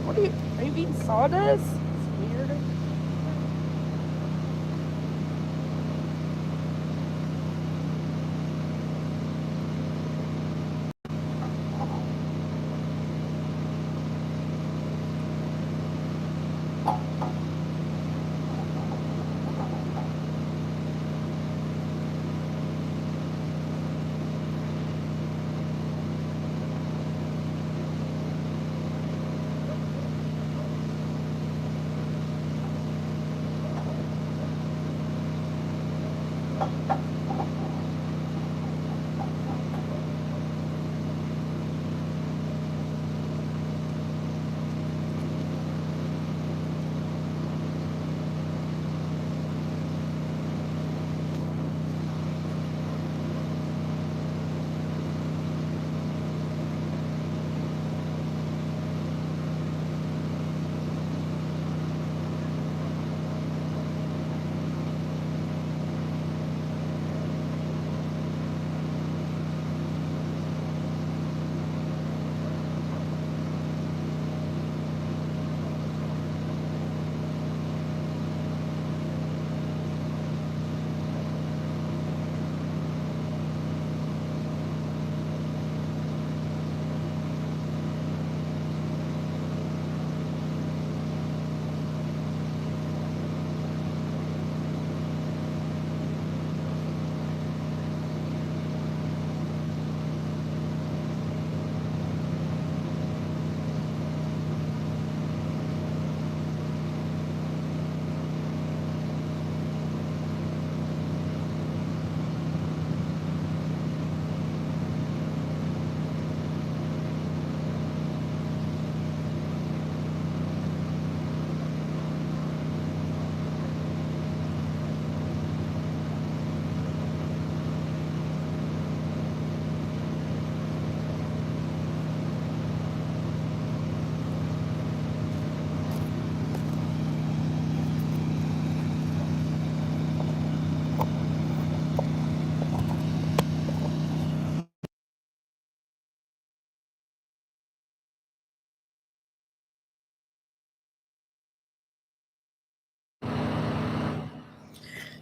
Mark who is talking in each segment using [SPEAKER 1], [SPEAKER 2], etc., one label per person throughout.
[SPEAKER 1] Are you eating sawdust? It's weird.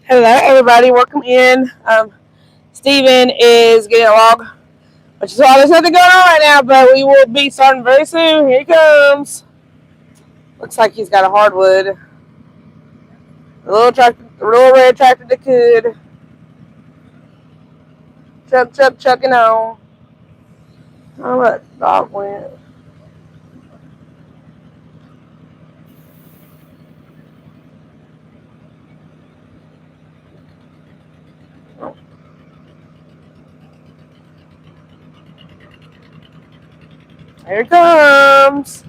[SPEAKER 1] Hello, everybody. Welcome in. Steven is getting a log, which is why there's nothing going on right now, but we will be starting very soon. Here he comes. Looks like he's got a hardwood. A little red tractor that could. Chucking on. Oh, that dog went. Here it comes.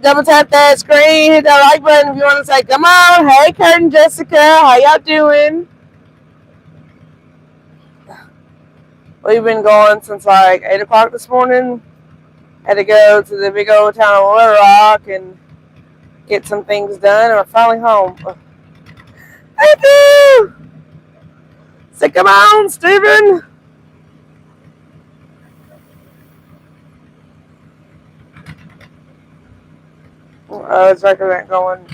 [SPEAKER 1] Double tap that screen, hit that like button if you want to say, come on. Hey, Kurt and Jessica, how y'all doing? We've been going since like 8 o'clock this morning. Had to go to the big old town of Little Rock and get some things done, and we're finally home. Thank you! Say, come on, Steven! His record ain't going.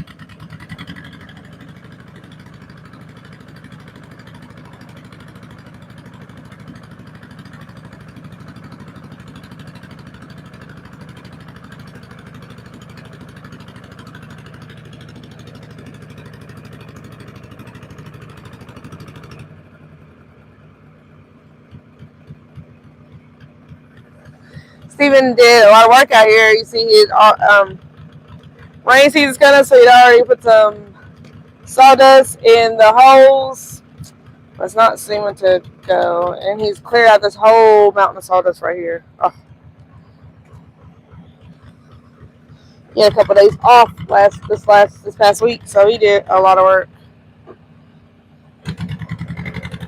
[SPEAKER 1] Steven did a lot of work out here. You see, his rain season's coming, so he'd already put some sawdust in the holes. It's not seeming to go, and he's cleared out this whole mountain of sawdust right here. Oh. He had a couple of days off this past week, so he did a lot of work.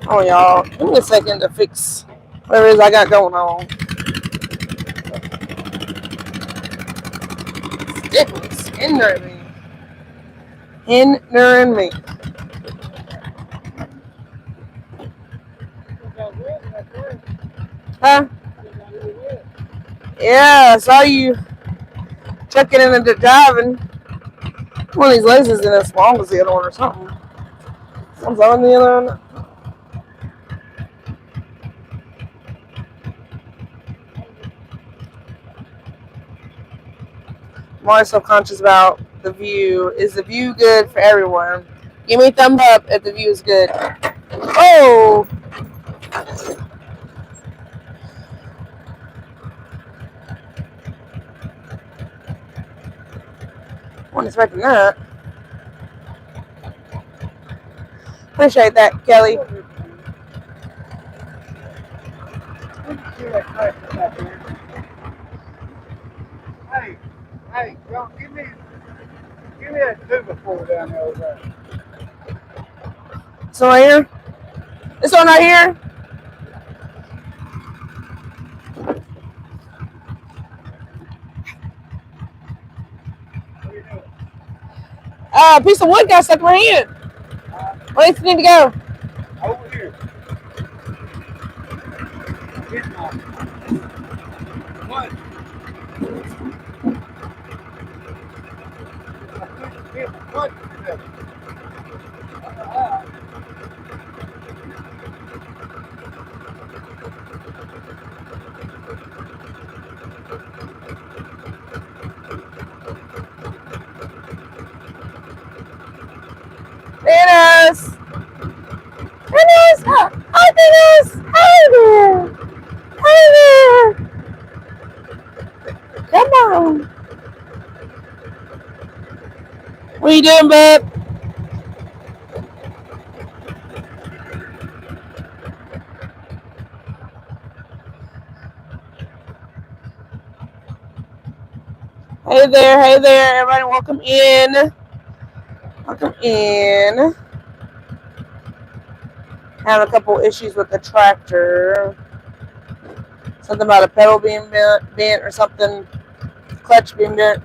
[SPEAKER 1] Oh, y'all, give me a second to fix whatever it is I got going on. It's hindering me. Huh? Yeah, I saw you chucking in and driving. One of these legs isn't as long as the other one or something. One's on the other one. I'm always so conscious about the view. Is the view good for everyone? Give me a thumb up if the view is good. Oh! I wasn't expecting that. Appreciate that, Kelly.
[SPEAKER 2] Hey, John, give me that 2x4 down there over there.
[SPEAKER 1] This one right here? This one right here? A piece of wood got stuck in my hand. Where do you need to go?
[SPEAKER 2] Over here. What?
[SPEAKER 1] Dennis! Dennis! Oh, Dennis! Hey there! Hey there! Come on! What are you doing, bud? Hey there, everybody, welcome in. Welcome in. Having a couple issues with the tractor. Something about a pedal being bent or something. Clutch being bent.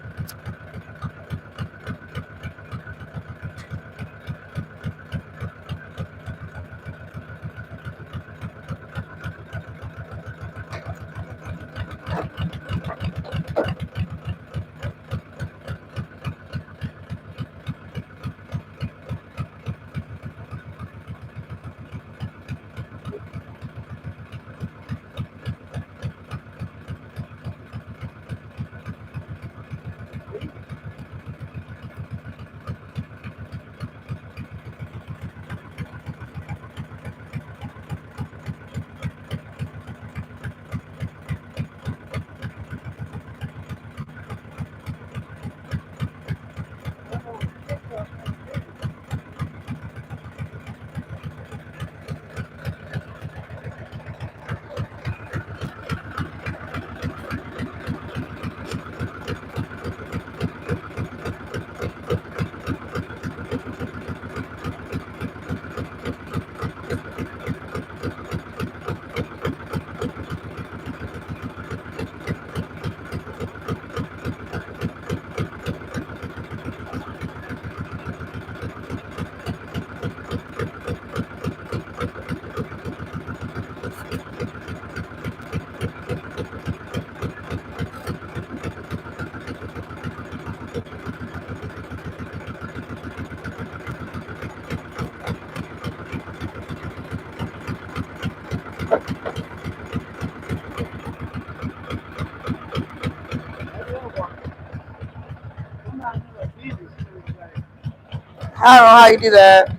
[SPEAKER 1] I don't know how you do that.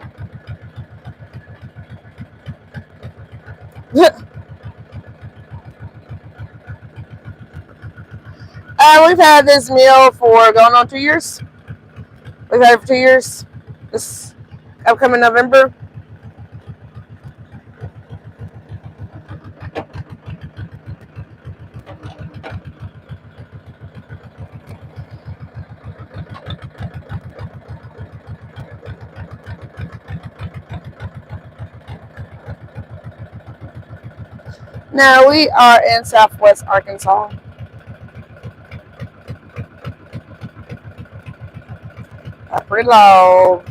[SPEAKER 1] We've had this meal for going on 2 years. We've had it for 2 years. This upcoming November. No, we are in Southwest Arkansas. Pretty low.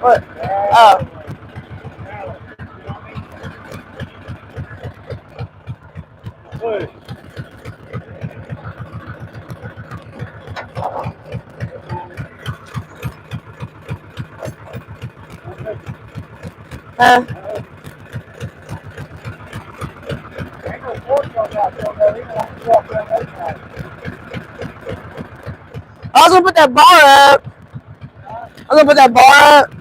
[SPEAKER 1] What? Oh.
[SPEAKER 2] Push.
[SPEAKER 1] Huh?
[SPEAKER 2] Ain't no force on that though. He wants to walk down that side.
[SPEAKER 1] I was gonna put that bar up. I was gonna put that bar up.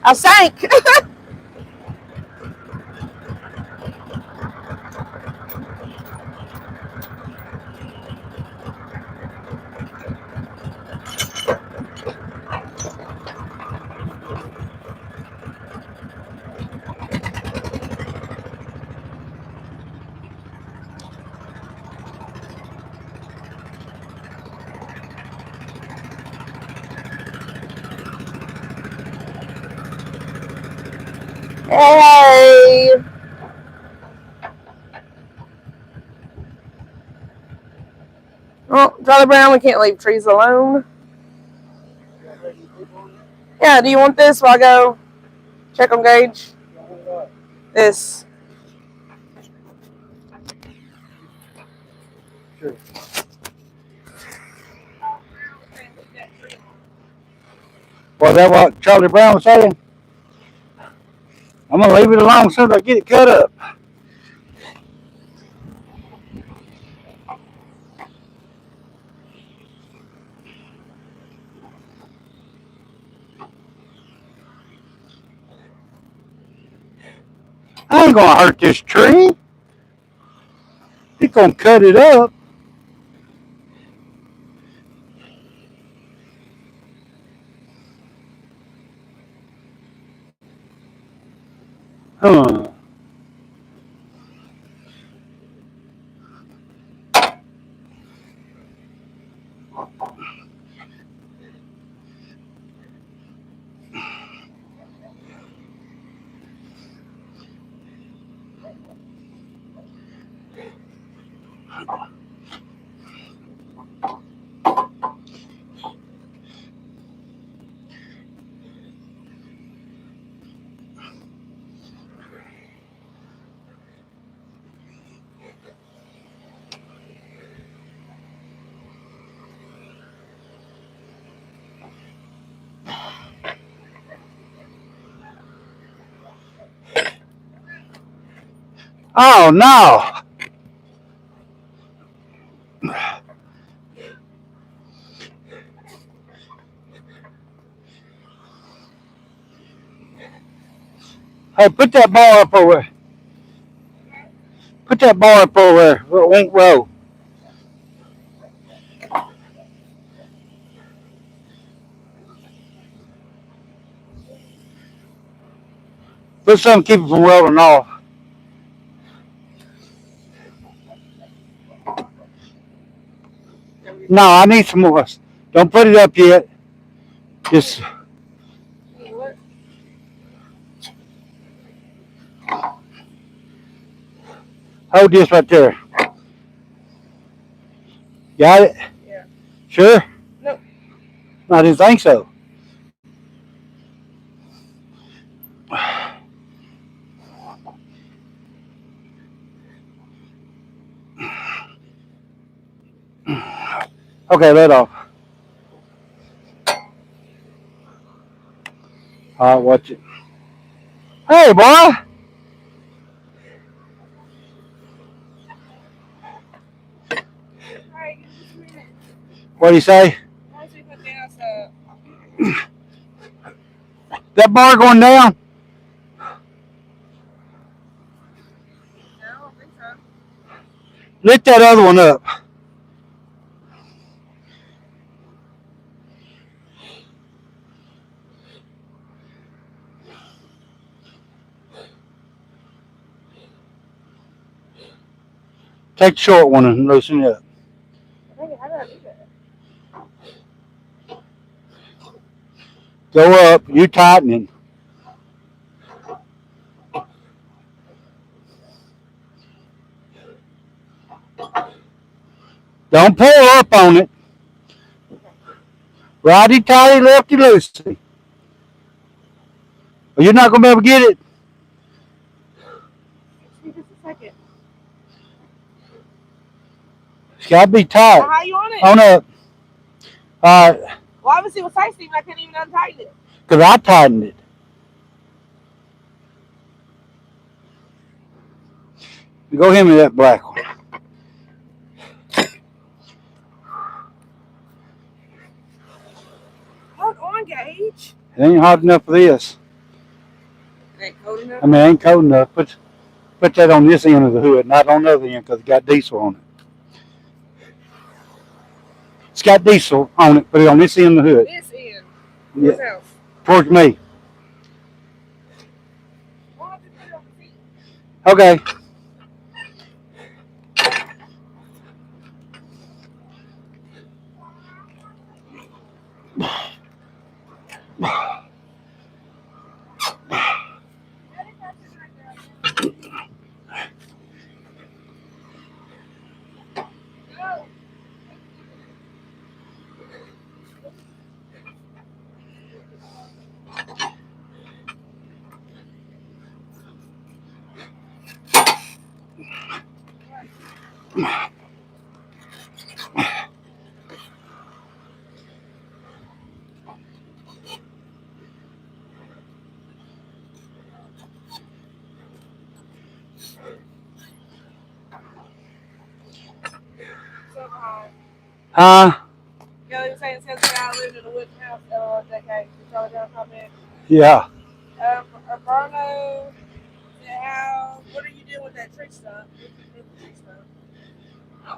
[SPEAKER 1] I sank. Hey. Oh, Charlie Brown, we can't leave trees alone. Yeah, do you want this while I go check on Gage? This.
[SPEAKER 2] Sure. Was that what Charlie Brown was saying? I'm gonna leave it alone as soon as I get it cut up. I ain't gonna hurt this tree. He's gonna cut it up. Huh. Oh no. Hey, put that bar up over there. Put that bar up over there. It won't roll. Put something to keep it from rolling off. No, I need some more. Don't put it up yet. Just hold this right there. Got it?
[SPEAKER 1] Yeah.
[SPEAKER 2] Sure?
[SPEAKER 1] Nope.
[SPEAKER 2] I didn't think so. Okay, let off. All right, watch it. Hey, boy. What do you say? That bar going down?
[SPEAKER 1] I don't think so.
[SPEAKER 2] Lift that other one up. Take the short one and loosen it up.
[SPEAKER 1] How did I do that?
[SPEAKER 2] Go up. You tightening. Don't pull up on it. Righty tighty, lefty loosey. Well, you're not gonna be able to get it.
[SPEAKER 1] Just a second.
[SPEAKER 2] It's gotta be tight.
[SPEAKER 1] Well, how you on it?
[SPEAKER 2] On up. Alright.
[SPEAKER 1] Well, obviously with tight steam, I can't even untighten it.
[SPEAKER 2] Because I tightened it. Go hand me that black one.
[SPEAKER 1] Hold on, Gage.
[SPEAKER 2] It ain't hot enough for this.
[SPEAKER 1] It ain't cold enough?
[SPEAKER 2] I mean, it ain't cold enough. Put that on this end of the hood, not on the other end, because it got diesel on it. It's got diesel on it. Put it on this end of the hood.
[SPEAKER 1] This end?
[SPEAKER 2] Yeah.
[SPEAKER 1] House?
[SPEAKER 2] Towards me.
[SPEAKER 1] Why don't you put it on the seat?
[SPEAKER 2] Okay. Huh?
[SPEAKER 1] Kelly was saying since I lived in a wooden house decade. You saw that comment?
[SPEAKER 2] Yeah.
[SPEAKER 1] Bruno, what are you doing with that tree stump?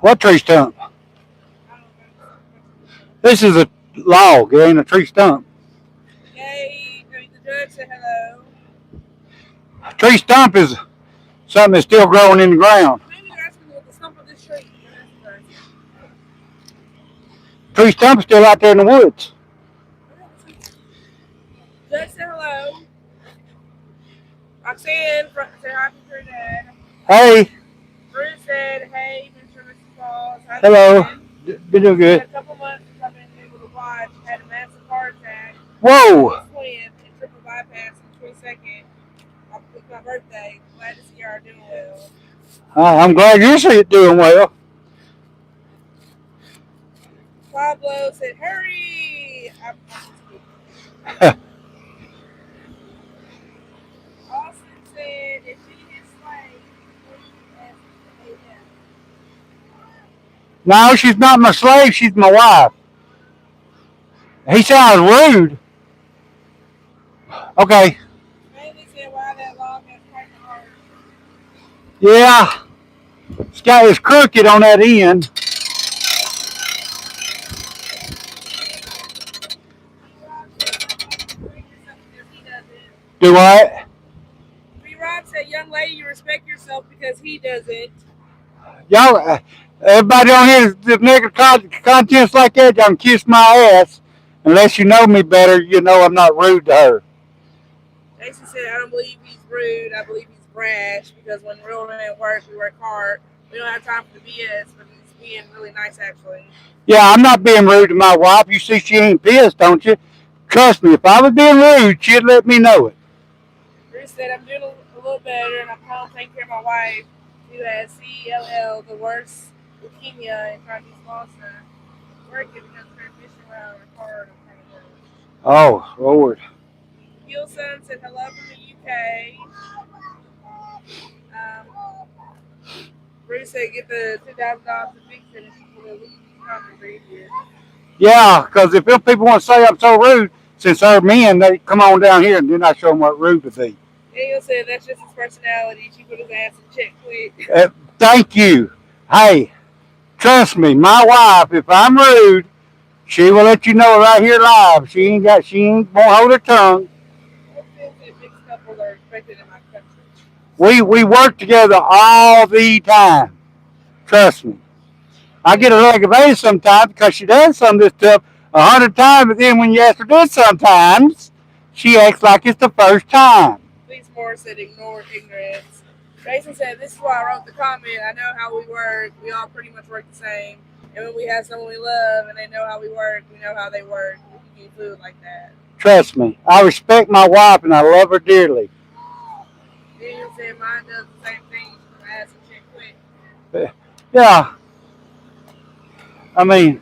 [SPEAKER 2] What tree stump?
[SPEAKER 1] I don't know.
[SPEAKER 2] This is a log. It ain't a tree stump.
[SPEAKER 1] Yay. The judge said hello.
[SPEAKER 2] A tree stump is something that's still growing in the ground.
[SPEAKER 1] Maybe you're asking what the stump of this tree.
[SPEAKER 2] Tree stump is still out there in the woods.
[SPEAKER 1] Judge said hello. Roxanne said hi to her dad.
[SPEAKER 2] Hey.
[SPEAKER 1] Bruce said, hey, Mr. and Mrs. Falls.
[SPEAKER 2] Hello. Been doing good.
[SPEAKER 1] Had a couple months to come in able to watch. Had a massive heart attack.
[SPEAKER 2] Whoa.
[SPEAKER 1] Twin and triple bypass on 22nd. It's my birthday. Glad to see y'all doing well.
[SPEAKER 2] I'm glad you're doing well.
[SPEAKER 1] Pablo said, hurry! Austin said, if he is slave, please ask
[SPEAKER 2] No, she's not my slave. She's my wife. He sounds rude. Okay.
[SPEAKER 1] Mainly said, why that log has quite a heart.
[SPEAKER 2] Yeah. It's crooked on that end. Do what?
[SPEAKER 1] B-Rob said, young lady, you respect yourself because he doesn't.
[SPEAKER 2] Y'all, everybody on here, the negative contents like that, y'all can kiss my ass. Unless you know me better, you know I'm not rude to her.
[SPEAKER 1] Jason said, I don't believe he's rude. I believe he's brash because when real men work, we work hard. We don't have time for the BS, but he's being really nice, actually.
[SPEAKER 2] Yeah, I'm not being rude to my wife. You see she ain't pissed, don't you? Trust me, if I was being rude, she'd let me know it.
[SPEAKER 1] Bruce said, I'm doing a little better, and I'm home taking care of my wife, who has CLL, the worst leukemia, and trying to be sponsor. Working because transmission around the car.
[SPEAKER 2] Oh, Lord.
[SPEAKER 1] Gilson said, hello from the UK. Bruce said, get the $2,000 to fix it, and people will lose these here.
[SPEAKER 2] Yeah, because if people want to say I'm so rude, since they're men, they come on down here and then I show them what rude to be.
[SPEAKER 1] Daniel said that's just his personality. She put his ass in check quick.
[SPEAKER 2] Thank you. Hey, trust me, my wife, if I'm rude, she will let you know right here live. She ain't won't hold her tongue.
[SPEAKER 1] Mixed couples are expected in my country.
[SPEAKER 2] We work together all the time. Trust me. I get a leg of age sometimes because she does some of this stuff 100 times, but then when you ask her to do it sometimes, she acts like it's the first time.
[SPEAKER 1] Please Moore said ignore ignorance. Jason said, this is why I wrote the comment. I know how we work. We all pretty much work the same. And when we have someone we love and they know how we work, we know how they work. We can keep food like that.
[SPEAKER 2] Trust me, I respect my wife and I love her dearly.
[SPEAKER 1] Daniel said mine does the same thing. She's gonna ask some shit quick.
[SPEAKER 2] Yeah, I mean,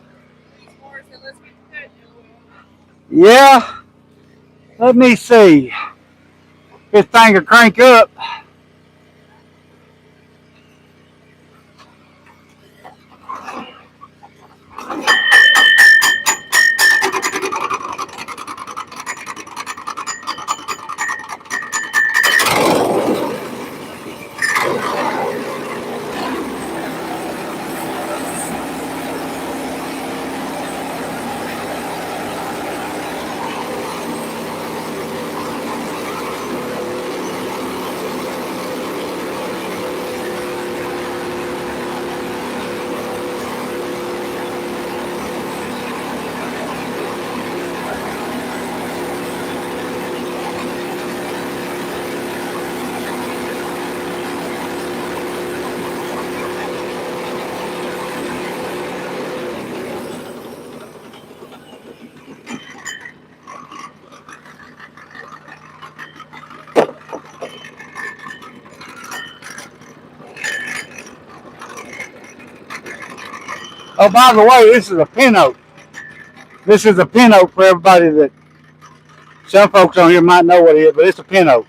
[SPEAKER 1] Morris said, let's get to that, Joel.
[SPEAKER 2] yeah. Let me see. This thing will crank up. Oh, by the way, this is a pin oak. This is a pin oak for everybody that some folks on here might know what it is, but it's a pin oak.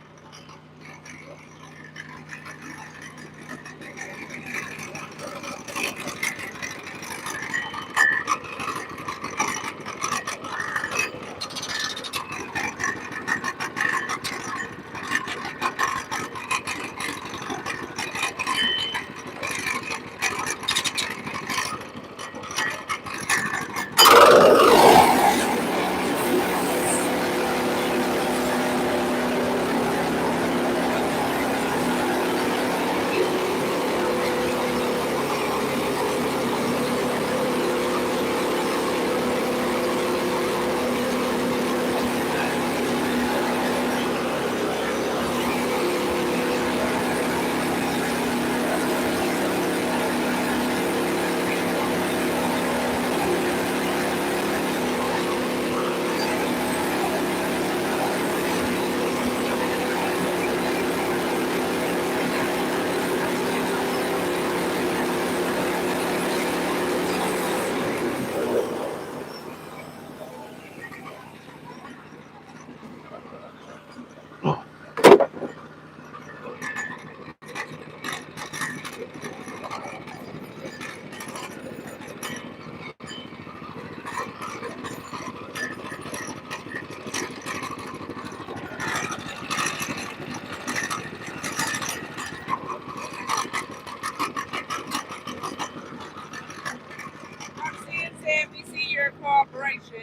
[SPEAKER 1] Roxanne said we see your cooperation.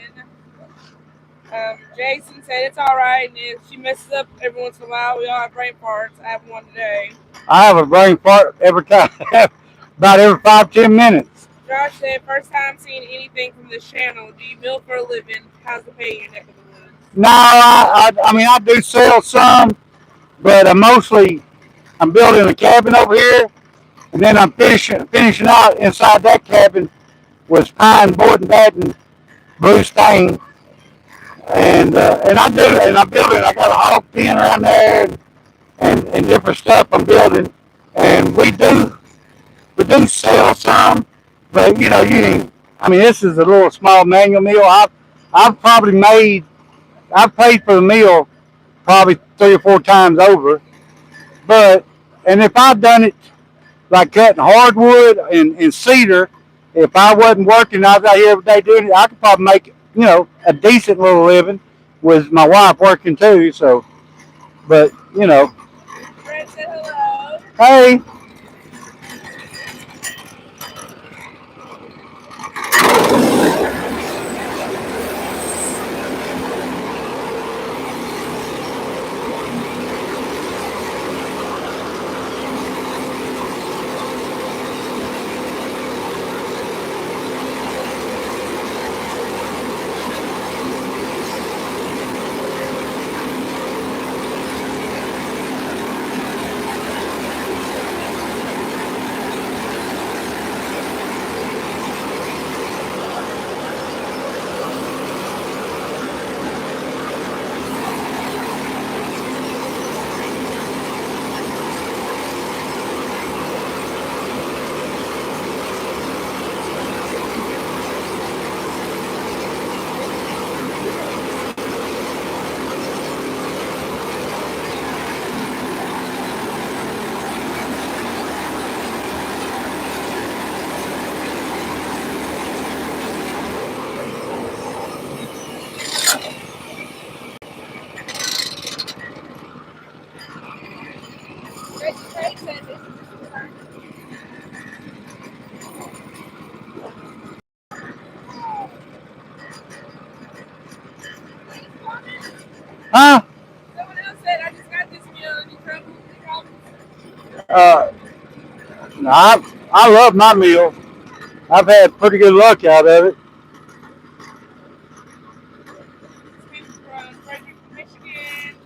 [SPEAKER 1] Jason said it's all right, and if she messes up every once in a while, we all have brain farts. I have one today.
[SPEAKER 2] I have a brain fart every time, about every 5-10 minutes.
[SPEAKER 1] Josh said first time seeing anything from this channel. Do you mill for a living? How's the pay in your neck of the woods?
[SPEAKER 2] No, I mean I do sell some, but I'm building a cabin over here, and then I'm finishing out inside that cabin with pine, board, and batten, blue stain, and I do and I'm building. I got a hog pen around there and different stuff I'm building, and we do sell some, but I mean this is a little small manual mill. I've probably made I've paid for the mill probably 3 or 4 times over, but and if I've done it like cutting hardwood and cedar, if I wasn't working, I was out here every day doing it, I could probably make a decent little living with my wife working too. So, but
[SPEAKER 1] Fred said hello.
[SPEAKER 2] hey, Huh?
[SPEAKER 1] Someone else said I just got this meal. Any trouble? Any problems?
[SPEAKER 2] I love my meal. I've had pretty good luck out of it.
[SPEAKER 1] People from Frederick, Michigan,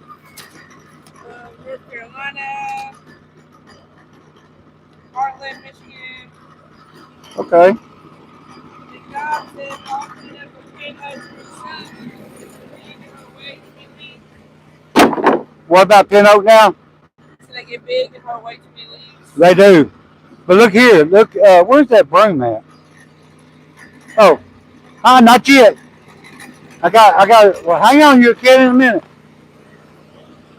[SPEAKER 1] North Carolina, Heartland, Michigan.
[SPEAKER 2] Okay.
[SPEAKER 1] The job said all clean up a pin over the sun. Big and her weight to be leaves.
[SPEAKER 2] What about Pin Oak now?
[SPEAKER 1] So they get big and her weight to be leaves.
[SPEAKER 2] They do. But look here. Look, where's that broom at? Oh, not yet. I got it. Well, hang on, you'll get in a minute.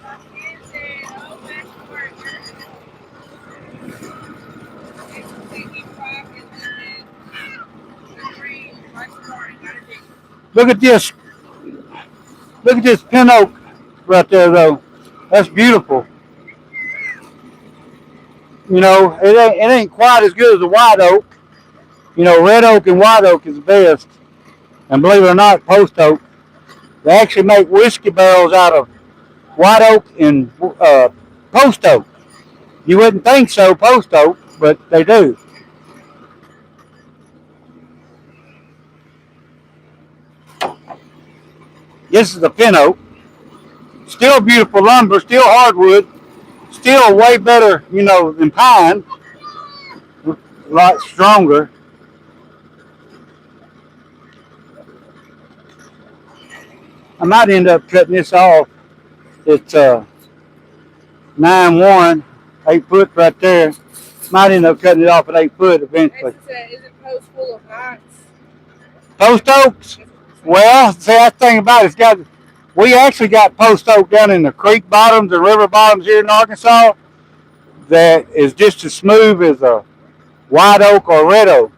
[SPEAKER 1] My kid said, oh, back to work. It's a sticky rock and then the tree, my story, got a big.
[SPEAKER 2] Look at this. Look at this Pin Oak right there, though. That's beautiful. You know, it ain't quite as good as the white oak. You know, red oak and white oak is the best. And believe it or not, post oak. They actually make whiskey barrels out of white oak and post oak. You wouldn't think so, post oak, but they do. This is the Pin Oak. Still beautiful lumber, still hardwood, still way better, you know, than pine. A lot stronger. I might end up cutting this off. It's 9'1", 8 foot right there. Might end up cutting it off at 8 foot eventually.
[SPEAKER 1] Said, is it post full of knots?
[SPEAKER 2] Post oaks? Well, see, that's the thing about it. We actually got post oak down in the creek bottoms and river bottoms here in Arkansas that is just as smooth as a white oak or red oak.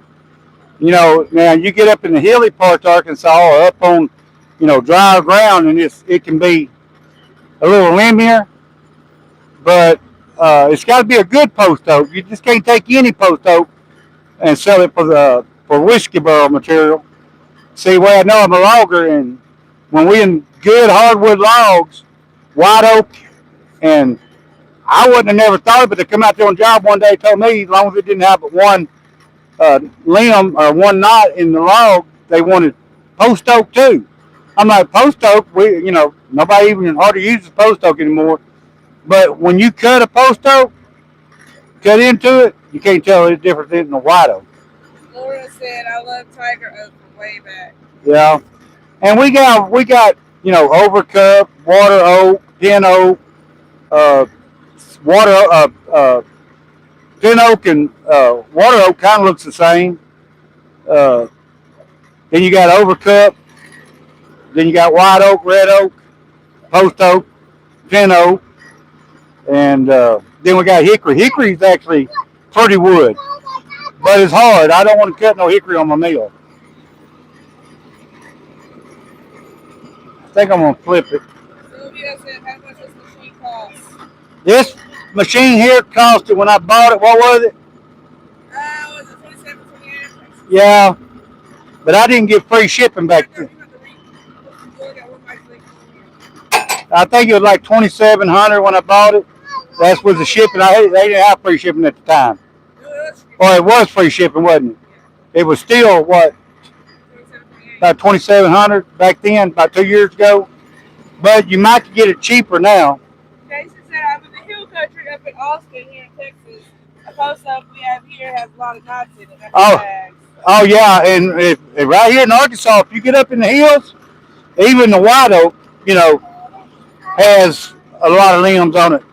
[SPEAKER 2] You know, now you get up in the hilly parts of Arkansas or up on, you know, dry ground, and it can be a little limbier, but it's got to be a good post oak. You just can't take any post oak and sell it for whiskey barrel material. See, well, I know I'm a logger, and when we in good hardwood logs, white oak, and I wouldn't have never thought of it. They come out there on job one day, told me as long as it didn't have but one limb or one knot in the log, they wanted post oak too. I'm like, post oak, you know, nobody even hardly uses post oak anymore. But when you cut a post oak, cut into it, you can't tell it's different than the white oak.
[SPEAKER 1] Laura said, I love tiger oak from way back.
[SPEAKER 2] Yeah, and we got you know, overcup, water oak, pin oak, water pin oak and water oak kind of looks the same. Uh, then you got overcup. Then you got white oak, red oak, post oak, pin oak, and then we got hickory. Hickory's actually pretty wood, but it's hard. I don't want to cut no hickory on my meal. I think I'm gonna flip it.
[SPEAKER 1] Sylvia said, how much does the machine cost?
[SPEAKER 2] This machine here costed when I bought it. What was it?
[SPEAKER 1] Was it 27, 28?
[SPEAKER 2] Yeah, but I didn't get free shipping back then. I think it was like 2,700 when I bought it. That's with the shipping. They didn't have free shipping at the time. Or it was free shipping, wasn't it? It was still what? About 2,700 back then, about 2 years ago. But you might get it cheaper now.
[SPEAKER 1] Jason said, I'm in the hill country up in Austin here in Texas. A post oak we have here has a lot of knots in it.
[SPEAKER 2] Oh yeah, and right here in Arkansas, if you get up in the hills, even the white oak, you know, has a lot of limbs on it.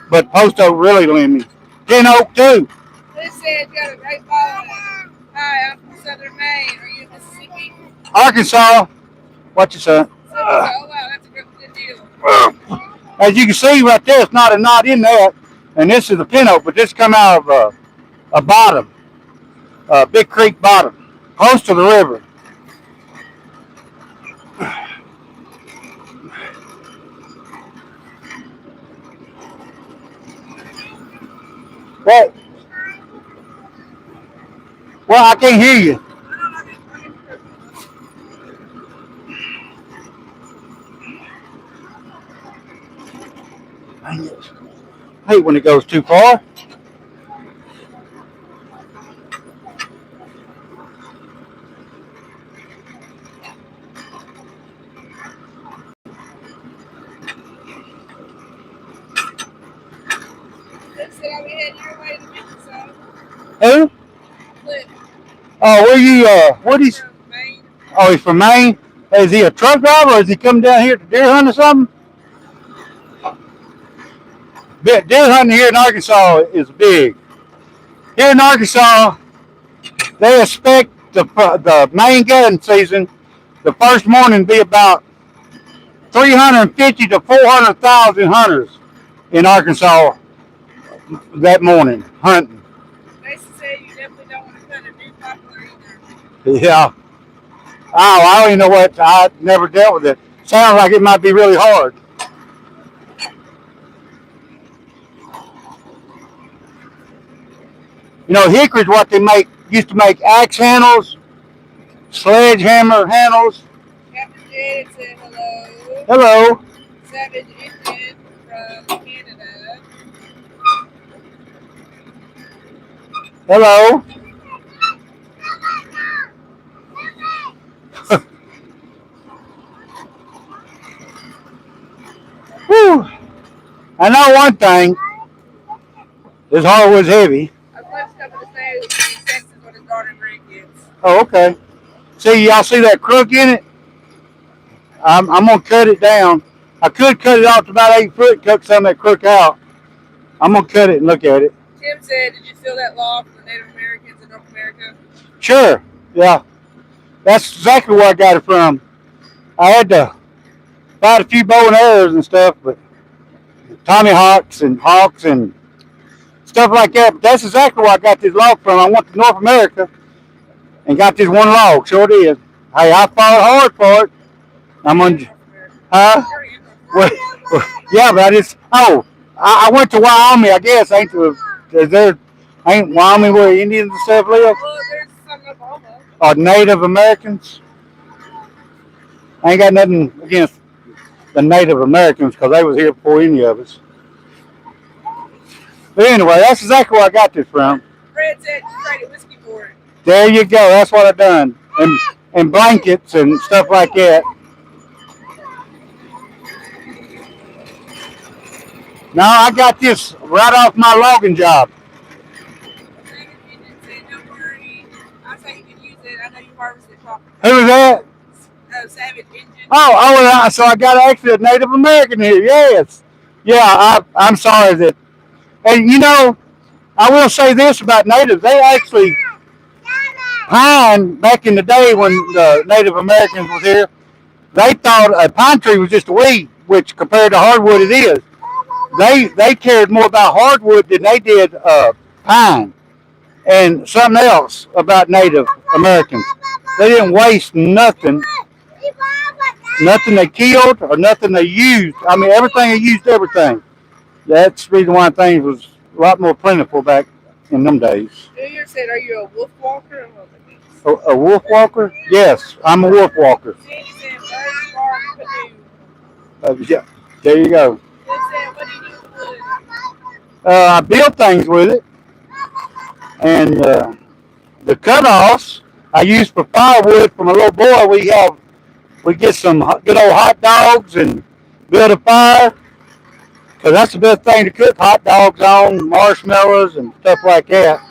[SPEAKER 2] But post oak really limby. Pin oak too.
[SPEAKER 1] This said, you got a great ball. Hi, I'm from Southern Maine. Are you in Mississippi?
[SPEAKER 2] Arkansas. Watch your son.
[SPEAKER 1] Oh wow, that's a good deal.
[SPEAKER 2] As you can see right there, it's not a knot in that. And this is the pin oak, but this come out of a bottom. Big creek bottom. Close to the river. What? Well, I can't hear you. I hate when it goes too far. Who? Oh, where you? What he's? Oh, he's from Maine. Is he a truck driver, or is he come down here to deer hunt or something? Deer hunting here in Arkansas is big. Here in Arkansas, they expect the main gun season, the first morning, be about 350 to 400,000 hunters in Arkansas that morning hunting.
[SPEAKER 1] They say you definitely don't want to cut a new poplar either.
[SPEAKER 2] Yeah. Oh, I don't even know what. I never dealt with it. Sounds like it might be really hard. You know, hickory's what they used to make axe handles, sledgehammer handles.
[SPEAKER 1] Captain Jed said hello.
[SPEAKER 2] Hello.
[SPEAKER 1] Savage Indian from Canada.
[SPEAKER 2] Hello. Whew. I know one thing. This hardwood's heavy.
[SPEAKER 1] I was coming to say in Texas when his daughter grandkids.
[SPEAKER 2] Oh, okay. See, y'all see that crook in it? I'm going to cut it down. I could cut it off to about 8 foot, cut some of that crook out. I'm going to cut it and look at it.
[SPEAKER 1] Tim said, did you feel that law from the Native Americans in North America?
[SPEAKER 2] Sure, yeah. That's exactly where I got it from. I had to fight a few bow and arrows and stuff, but Tommy hawks and stuff like that. But that's exactly where I got this log from. I went to North America and got this one log. Sure did. Hey, I fought hard for it. I'm on. Huh? Well, yeah, but I went to Wyoming. I guess ain't Wyoming where Indians and stuff live?
[SPEAKER 1] Well, there's some in Oklahoma.
[SPEAKER 2] Or Native Americans. I ain't got nothing against the Native Americans because they was here before any of us. But anyway, that's exactly where I got this from.
[SPEAKER 1] Fred said you traded whiskey for it.
[SPEAKER 2] There you go. That's what I done. And blankets and stuff like that. Now I got this right off my logging job.
[SPEAKER 1] Don't worry. I say you can use it. I know you harvested properly.
[SPEAKER 2] Who was that?
[SPEAKER 1] Savage Indian.
[SPEAKER 2] So I got actually a Native American here. Yes. Yeah, I'm sorry that. And you know, I will say this about natives. They actually pine back in the day when the Native Americans was here. They thought a pine tree was just a weed, which compared to hardwood it is. They cared more about hardwood than they did pine. And something else about Native Americans. They didn't waste nothing. Nothing they killed or nothing they used. I mean, everything they used, everything. That's the reason why things was a lot more plentiful back in them days.
[SPEAKER 1] You said, are you a wolf walker?
[SPEAKER 2] A wolf walker? Yes, I'm a wolf walker.
[SPEAKER 1] Sandy said, birds bark canoe.
[SPEAKER 2] Yeah, there you go.
[SPEAKER 1] They said, what do you do with wood?
[SPEAKER 2] I build things with it. And the cutoffs I use for firewood from a little boy. We get some good old hot dogs and build a fire. Because that's the best thing to cook hot dogs on, marshmallows and stuff like that.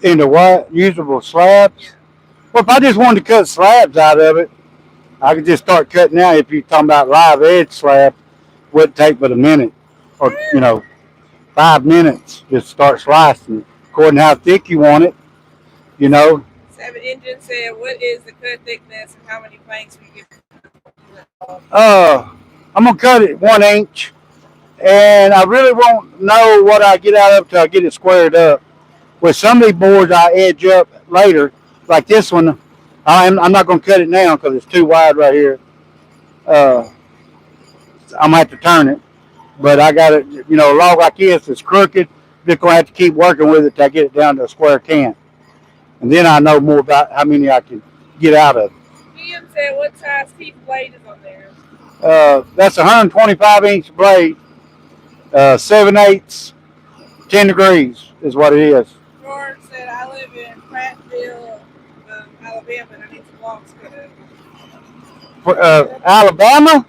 [SPEAKER 2] into what? Usable slabs?
[SPEAKER 1] Yeah.
[SPEAKER 2] Well, if I just wanted to cut slabs out of it, I could just start cutting out. If you're talking about live edge slab, wouldn't take but a minute or, 5 minutes. Just start slicing according to how thick you want it, you know.
[SPEAKER 1] Seven Engine said, what is the cut thickness and how many planks we get?
[SPEAKER 2] I'm going to cut it 1 inch. And I really won't know what I get out of it till I get it squared up. With some of these boards, I edge up later. Like this one, I'm not going to cut it now because it's too wide right here. I'm going to have to turn it. But I got it, a log like this is crooked. Just going to have to keep working with it till I get it down to a square cant. And then I know more about how many I can get out of it.
[SPEAKER 1] Ian said, what size teeth blade is on there?
[SPEAKER 2] That's a 125-inch blade. 7/8, 10 degrees is what it is.
[SPEAKER 1] George said, I live in Prattville, Alabama, and I need some logs cut up.
[SPEAKER 2] Alabama?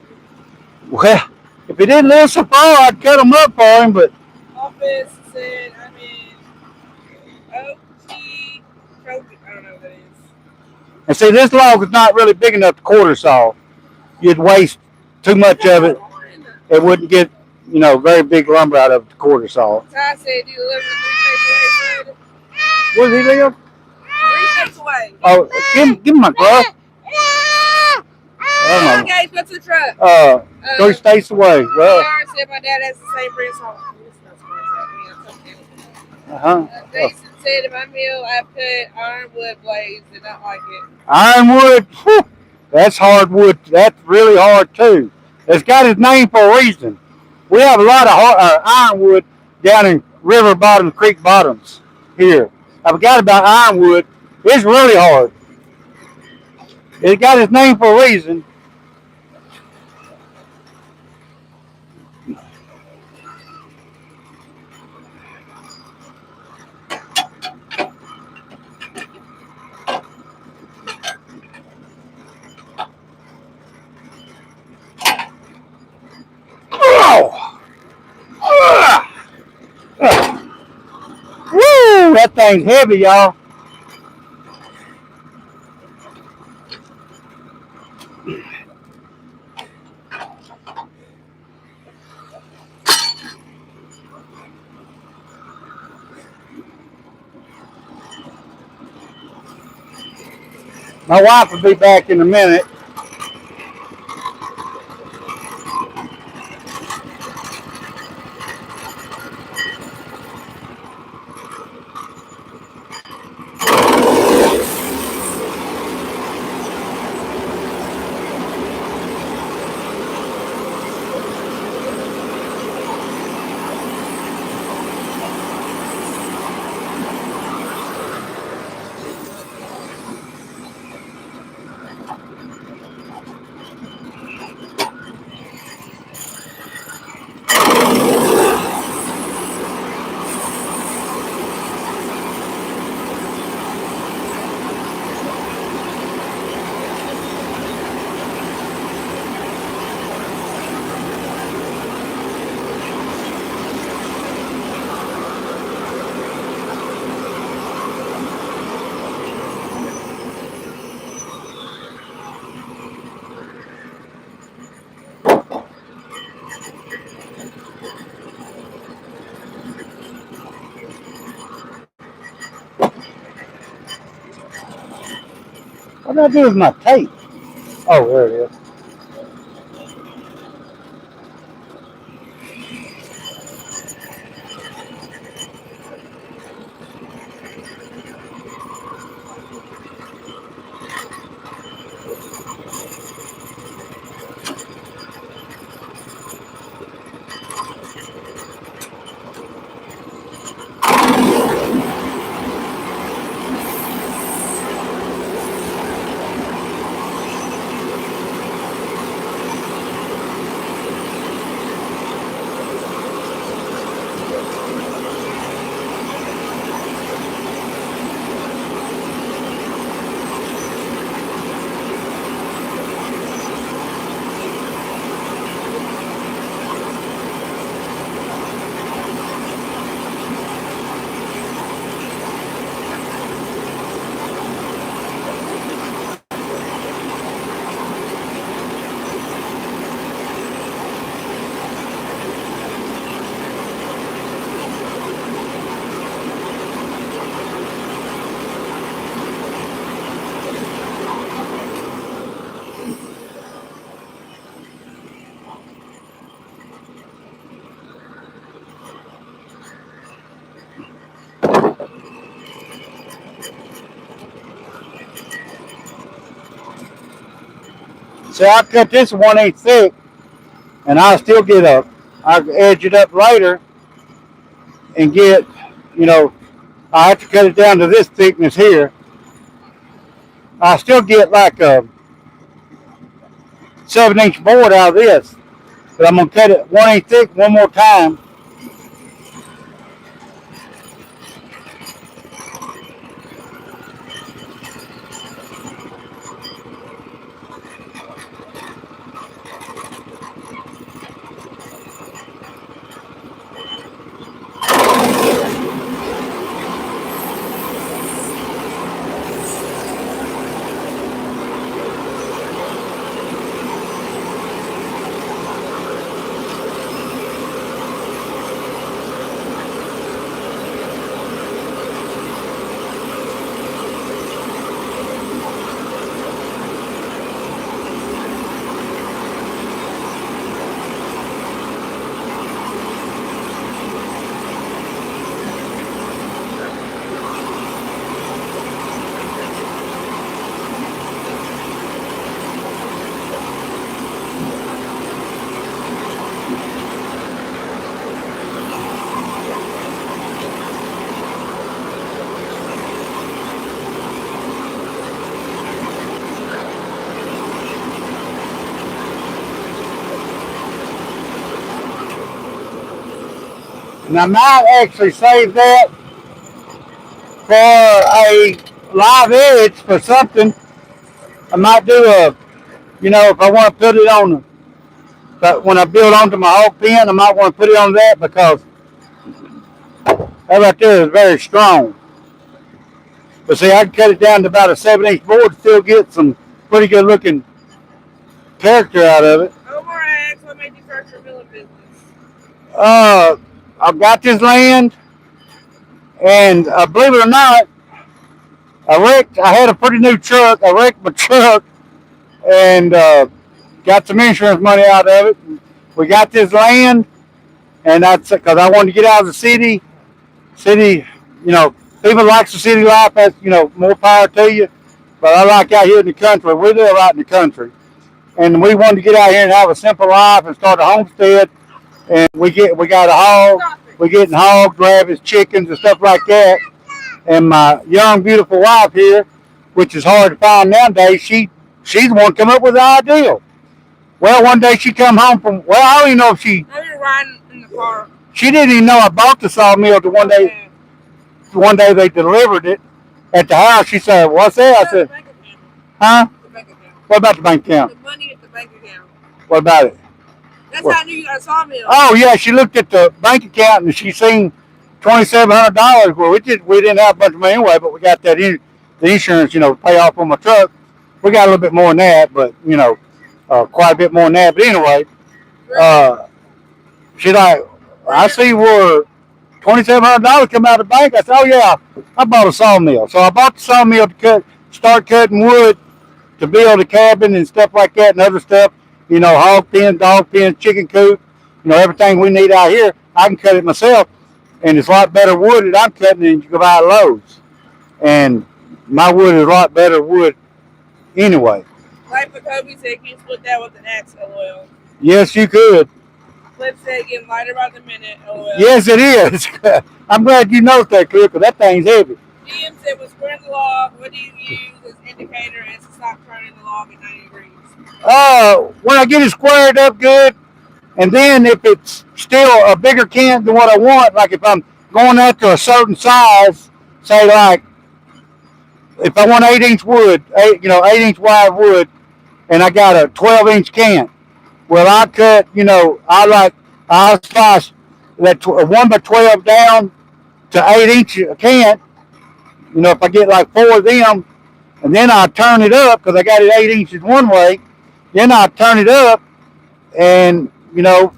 [SPEAKER 2] Well, if he didn't live so far, I'd cut them up for him, but...
[SPEAKER 1] Office said, I'm in OT Trophy. I don't know what that is.
[SPEAKER 2] And see, this log is not really big enough to quarter saw. You'd waste too much of it. It wouldn't get, very big lumber out of the quarter saw.
[SPEAKER 1] Ty said, do you live 3 states away, Fred?
[SPEAKER 2] Where does he live?
[SPEAKER 1] 3 states away.
[SPEAKER 2] Oh, give him my glove.
[SPEAKER 1] Okay, go to the truck.
[SPEAKER 2] 3 states away. Well,
[SPEAKER 1] PR said my dad has the same brand salt. Jason said in my mill I put ironwood blades and not like it.
[SPEAKER 2] Ironwood, whew, that's hardwood. That's really hard too. It's got its name for a reason. We have a lot of ironwood down in river bottoms, creek bottoms here. I forgot about ironwood. It's really hard. It got its name for a reason. Woo! That thing's heavy, y'all. My wife will be back in a minute. What did I do with my tape? Oh, there it is. See, I cut this 1/8 thick, and I'll still get I'll edge it up later and get, you know, I have to cut it down to this thickness here. I still get like a 7-inch board out of this, but I'm gonna cut it 1/8 thick one more time. And I might actually save that for a live edge for something. I might do a, you know, if I want to put it on, but when I build onto my hog pen, I might want to put it on that because that right there is very strong. But see, I can cut it down to about a 7-inch board, still get some pretty good looking character out of it.
[SPEAKER 1] Omar asks, what made you start your milling business?
[SPEAKER 2] I've got this land, and believe it or not, I had a pretty new truck. I wrecked my truck, and got some insurance money out of it. We got this land, and that's because I wanted to get out of the city. City, you know, people like the city life. That's, you know, more power to you. But I like out here in the country. We live right in the country, and we wanted to get out here and have a simple life and start a homestead. And we got a hog. We're getting hogs, rabbits, chickens, and stuff like that. And my young, beautiful wife here, which is hard to find nowadays, she's the one come up with the idea. Well, one day she come home from, well, I don't even know if she.
[SPEAKER 1] I've been riding in the car.
[SPEAKER 2] She didn't even know I bought the sawmill the one day. One day they delivered it at the house. She said, "What's that?" I said, "Huh?
[SPEAKER 1] The bank account.
[SPEAKER 2] What about the bank account?
[SPEAKER 1] The money at the bank account.
[SPEAKER 2] What about it?"
[SPEAKER 1] That's how I knew you got a sawmill.
[SPEAKER 2] Oh yeah, she looked at the bank account and she seen $2,700. Well, we didn't have a bunch of money anyway, but we got that the insurance, you know, to pay off on my truck. We got a little bit more than that, but you know, quite a bit more than that. But anyway, she like, I see where $2,700 come out of the bank. I said, oh yeah, I bought a sawmill. So I bought the sawmill to start cutting wood to build a cabin and stuff like that and other stuff. You know, hog pen, dog pen, chicken coop, you know, everything we need out here. I can cut it myself, and it's a lot better wood that I'm cutting than you can buy at Lowe's. And my wood is a lot better wood anyway.
[SPEAKER 1] Like Kobe said, can you split that with an axe, LOL?
[SPEAKER 2] Yes, you could.
[SPEAKER 1] Flip said, getting lighter by the minute, LOL.
[SPEAKER 2] Yes, it is. I'm glad you noticed that, Cliff, because that thing's heavy.
[SPEAKER 1] GM said, when squaring the log, what do you use as indicator as to stop turning the log at 90 degrees?
[SPEAKER 2] When I get it squared up good, and then if it's still a bigger cant than what I want, like if I'm going after a certain size, say like if I want 8-inch wood, 8-inch wide wood, and I got a 12-inch cant, well I cut, I'll slice that 1x12 down to 8-inch cant. You know, if I get like 4 of them, and then I turn it up because I got it 8 inches one way. Then I turn it up and,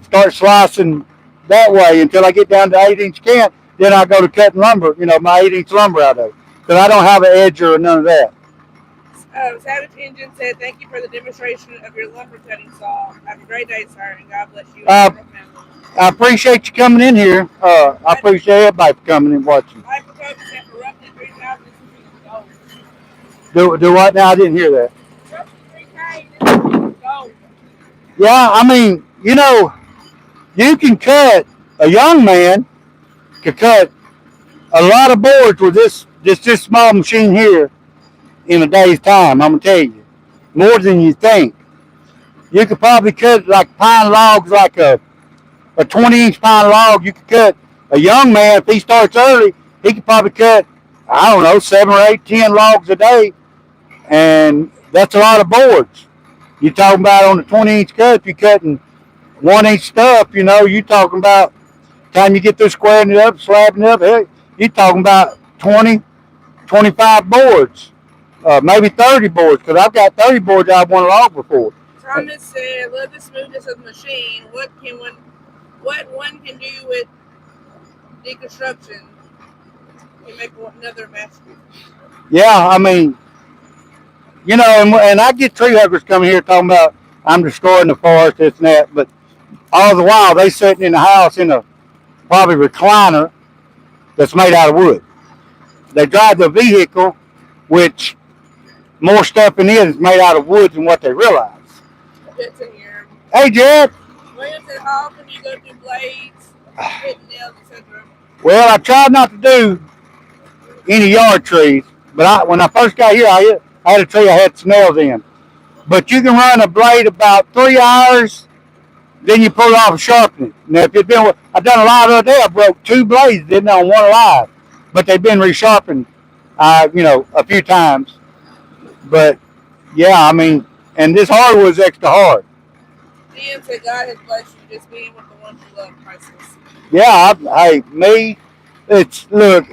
[SPEAKER 2] start slicing that way until I get down to 8-inch cant. Then I go to cutting lumber, my 8-inch lumber out of it. Because I don't have an edger or none of that.
[SPEAKER 1] Savage Engine said, thank you for the demonstration of your lumber cutting saw. Have a great day, sir, and God bless you and your family.
[SPEAKER 2] I appreciate you coming in here. I appreciate everybody for coming and watching.
[SPEAKER 1] Michael Kobe said, for roughly 3,000, this is gold.
[SPEAKER 2] Do what now? I didn't hear that.
[SPEAKER 1] Roughly 3K, this is gold.
[SPEAKER 2] Yeah, I mean, you can cut, a young man could cut a lot of boards with this small machine here in a day's time. I'm gonna tell you, more than you think. You could probably cut like pine logs, like a 20-inch pine log. You could cut a young man if he starts early. He could probably cut, I don't know, 7 or 8, 10 logs a day, and that's a lot of boards. You talking about on the 20-inch cut? If you're cutting 1-inch stuff, you talking about time you get through squaring it up, slabbing it up. Hey, you talking about 20, 25 boards, maybe 30 boards, because I've got 30 boards I've won a log before.
[SPEAKER 1] Thomas said, "Love the smoothness of the machine. What one can do with deconstruction can make another masterpiece."
[SPEAKER 2] Yeah, I mean, and I get tree huggers coming here talking about I'm destroying the forest, this and that, but all the while they sitting in the house in a probably recliner that's made out of wood. They drive the vehicle, which more stuff in it is made out of wood than what they realize.
[SPEAKER 1] It's in here.
[SPEAKER 2] Hey, Jed.
[SPEAKER 1] William said, "How often do you go through blades, hitting nails, etc.?"
[SPEAKER 2] Well, I tried not to do any yard trees, but when I first got here, I had a tree I had snails in. But you can run a blade about 3 hours, then you pull it off and sharpen it. Now, if I've done a lot the other day. I broke 2 blades, didn't on one alive, but they've been resharpened, a few times. But yeah, I mean, and this hardwood's extra hard.
[SPEAKER 1] Ian said, "God has blessed you just being with the ones you love, priceless."
[SPEAKER 2] Yeah, look,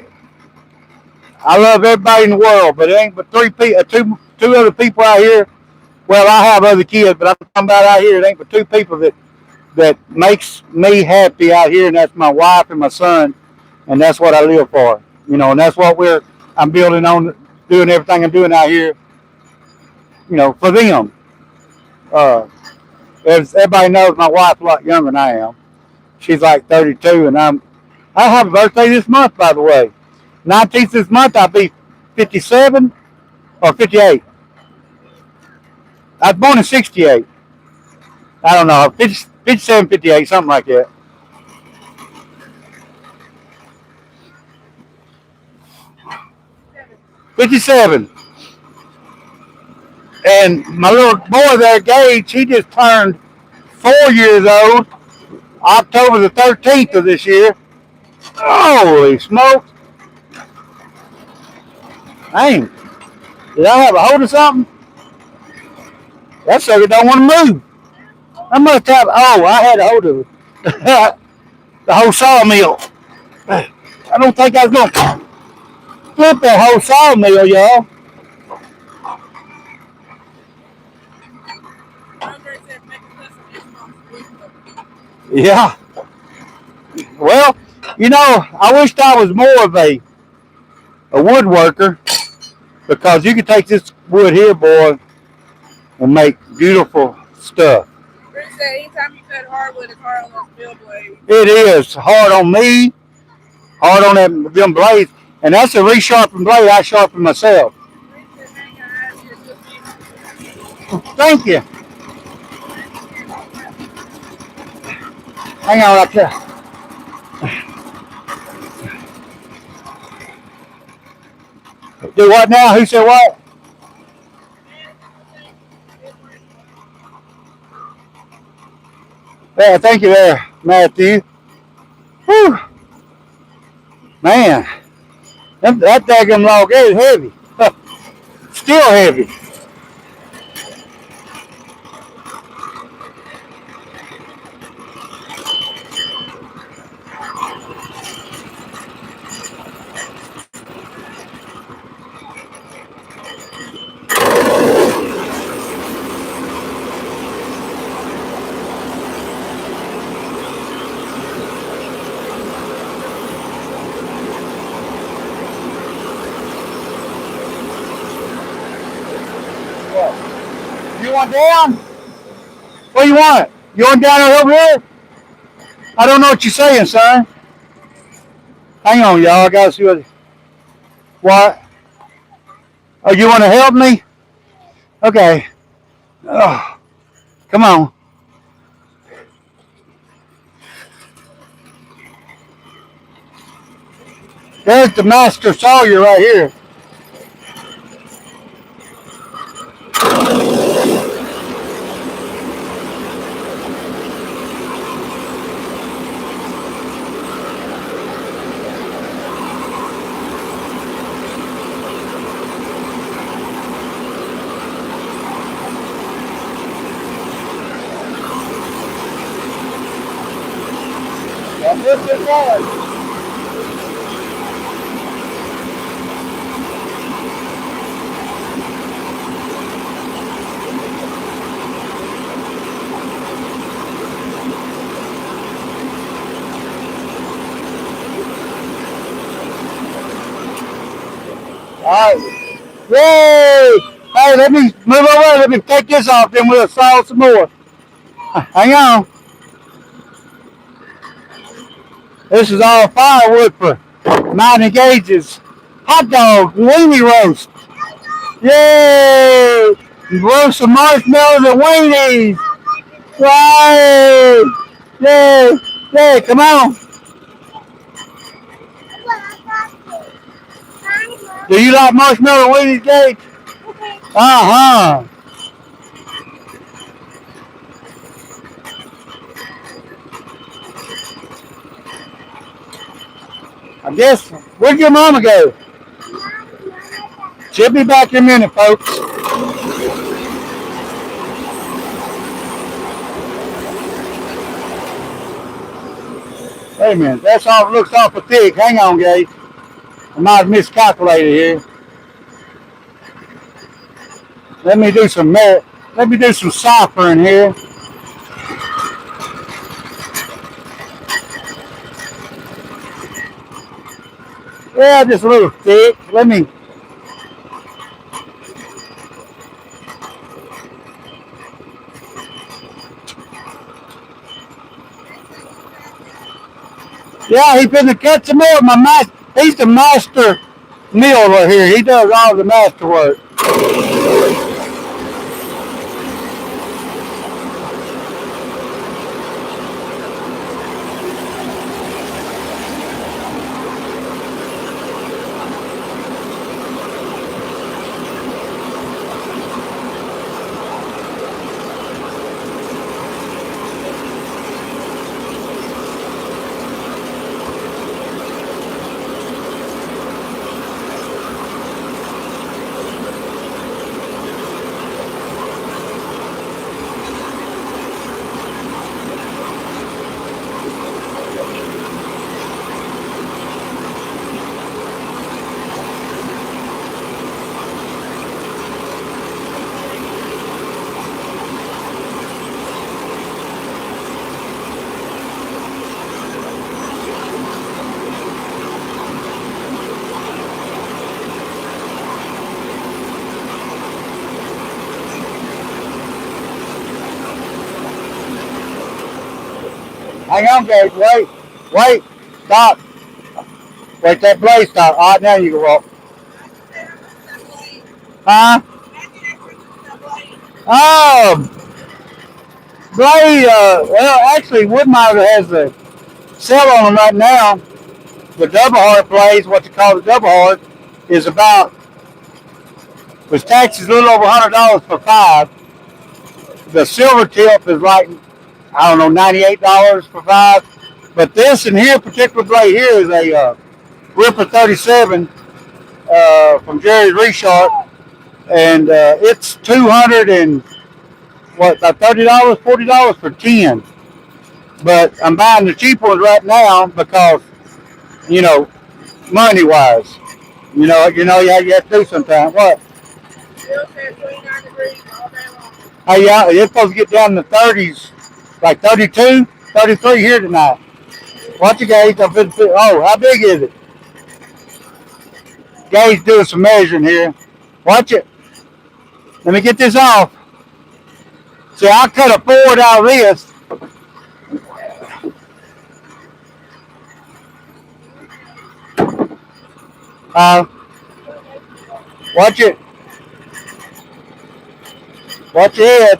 [SPEAKER 2] I love everybody in the world, but it ain't but two other people out here. Well, I have other kids, but I'm talking about out here. It ain't but two people that makes me happy out here, and that's my wife and my son, and that's what I live for. And that's what I'm building on, doing everything I'm doing out here. For them. As everybody knows, my wife's a lot younger than I am. She's like 32, and I have a birthday this month, by the way. 19th this month, I'll be 57 or 58. I was born in 68. I don't know, 57, 58, something like that. '57. And my little boy there, Gage, he just turned 4 years old, October the 13th of this year. Holy smokes. Dang. Did I have a hold of something? That sucker don't want to move. I must have. Oh, I had a hold of it. The whole sawmill. I don't think I was going to flip that whole sawmill, y'all. Yeah. Well, I wished I was more of a woodworker, because you can take this wood here, boy, and make beautiful stuff.
[SPEAKER 1] Chris said, "Anytime you cut hardwood, it's hard on those bill blades."
[SPEAKER 2] It is hard on me, hard on them blades, and that's a resharpened blade I sharpen myself. Thank you. Hang on right there. Do what now? Who said what? Yeah, thank you there, Matthew. Whew. Man, that daggum log is heavy. Still heavy. You want down? What do you want? You want down over here? I don't know what you're saying, son. Hang on, y'all. I gotta see what? Oh, you want to help me? Okay. Oh, come on. There's the master sawyer right here. And this is one. Alright. Yay! Hey, let me move over. Let me take this off, then we'll saw some more. Hang on. This is all firewood for 90 gauges. Hot dog, weenie roast. Yay! Roast some marshmallows and weenies. Yay! Yay! Yay! Come on. Do you like marshmallow weenies, Gage? Uh-huh. I guess, where'd your mama go? She'll be back in a minute, folks. Wait a minute, that's all looks awful thick. Hang on, Gage. I might have miscalculated here. Let me do some ciphering here. Yeah, just a little thick. Yeah, he's finna cut some more. He's the master miller here. He does all the master work. Hang on, Gage. Wait. Stop. Wait, that blade stop. All right, now you can walk. Huh? Blade, well, actually, Woodland has a sale on them right now. The double hard blades, what they call the double hard, is about, with taxes, a little over $100 for 5. The silver tip is like, I don't know, $98 for 5. But this in here, particular blade here, is a Ripper 37 from Jerry's Resharp, and it's $200 and about $30, $40 for 10. But I'm buying the cheap ones right now because, money wise, you have to do sometimes. What? Still says 29 degrees all day long. Hey, yeah, it's supposed to get down in the 30s, like 32, 33 here tonight. Watch it, Gage. Oh, how big is it? Gage doing some measuring here. Watch it. Let me get this off. See, I cut a board out of this. Watch it. Watch your head.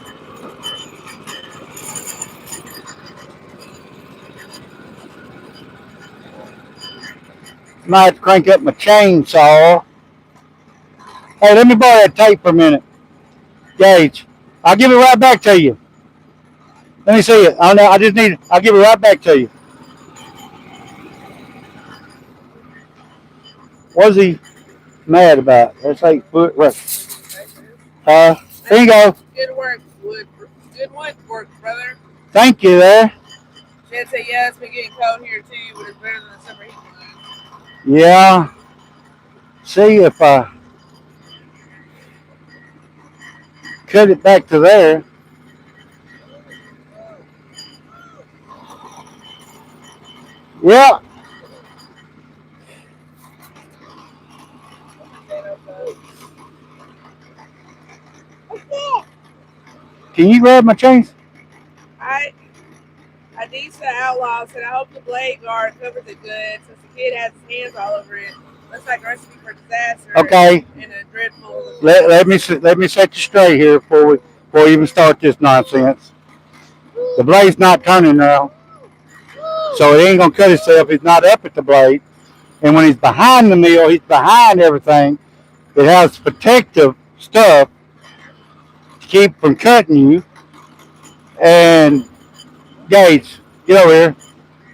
[SPEAKER 2] Might have to crank up my chainsaw. Hey, let me borrow that tape for a minute. Gage. I'll give it right back to you. Let me see it. I just need it. I'll give it right back to you. What's he mad about? That's 8 foot. What? There you go.
[SPEAKER 1] Good work, Wood. Good work, brother.
[SPEAKER 2] Thank you there.
[SPEAKER 1] Shed said, yeah, it's been getting cold here too, but it's better than the summer heat was.
[SPEAKER 2] Yeah. See if I cut it back to there. Yeah. Can you grab my chains?
[SPEAKER 1] Adisa Outlaw said, I hope the blade guard covers it good since the kid has his hands all over it. Looks like a recipe for disaster.
[SPEAKER 2] Okay.
[SPEAKER 1] And a dreadful.
[SPEAKER 2] Let me set you straight here before we even start this nonsense. The blade's not turning now, so it ain't gonna cut itself. It's not up at the blade, and when he's behind the mill, he's behind everything. It has protective stuff to keep from cutting you. And Gage, get over here.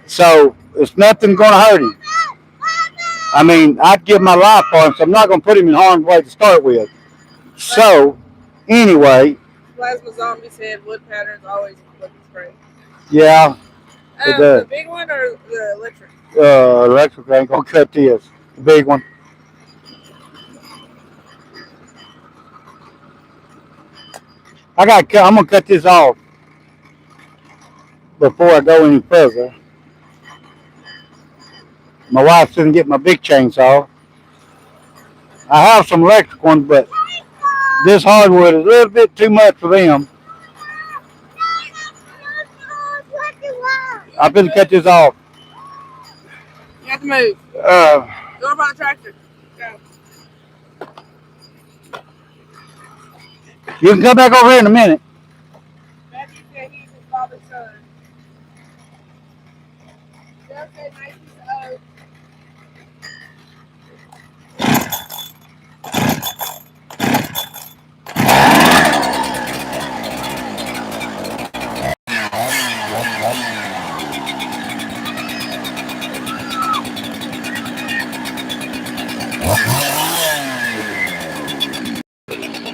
[SPEAKER 2] So it's nothing gonna hurt him. I mean, I'd give my life for him, so I'm not gonna put him in harm's way to start with. So anyway.
[SPEAKER 1] Plasma Zombie said wood pattern's always looking straight.
[SPEAKER 2] Yeah.
[SPEAKER 1] The big one or the electric?
[SPEAKER 2] Electric ain't gonna cut this. The big one. I'm gonna cut this off before I go any further. My wife's gonna get my big chainsaw. I have some electric ones, but this hardwood is a little bit too much for them. I'm gonna cut this off.
[SPEAKER 1] You have to move. Go over by the tractor. Go.
[SPEAKER 2] You can come back over here in a minute.
[SPEAKER 1] Matthew said he's his father's son. Jeff said nice piece of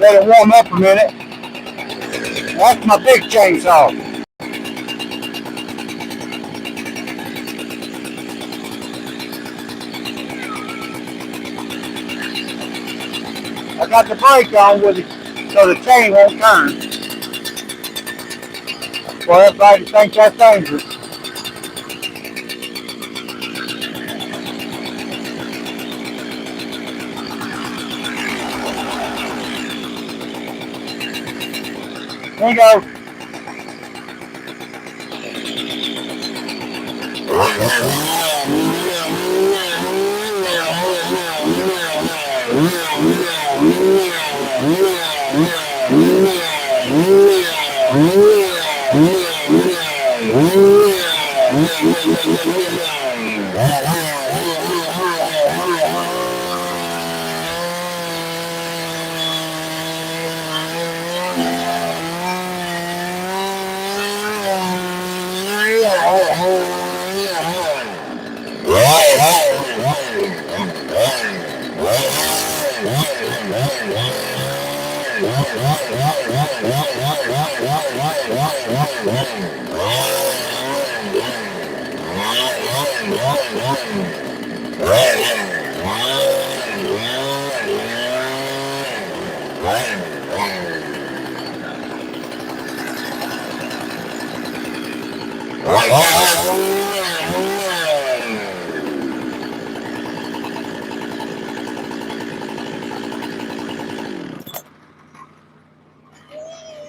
[SPEAKER 2] Let it warm up a minute. That's my big chainsaw. I got the brake on with it so the chain won't turn. Well, everybody thinks that's dangerous. There you go.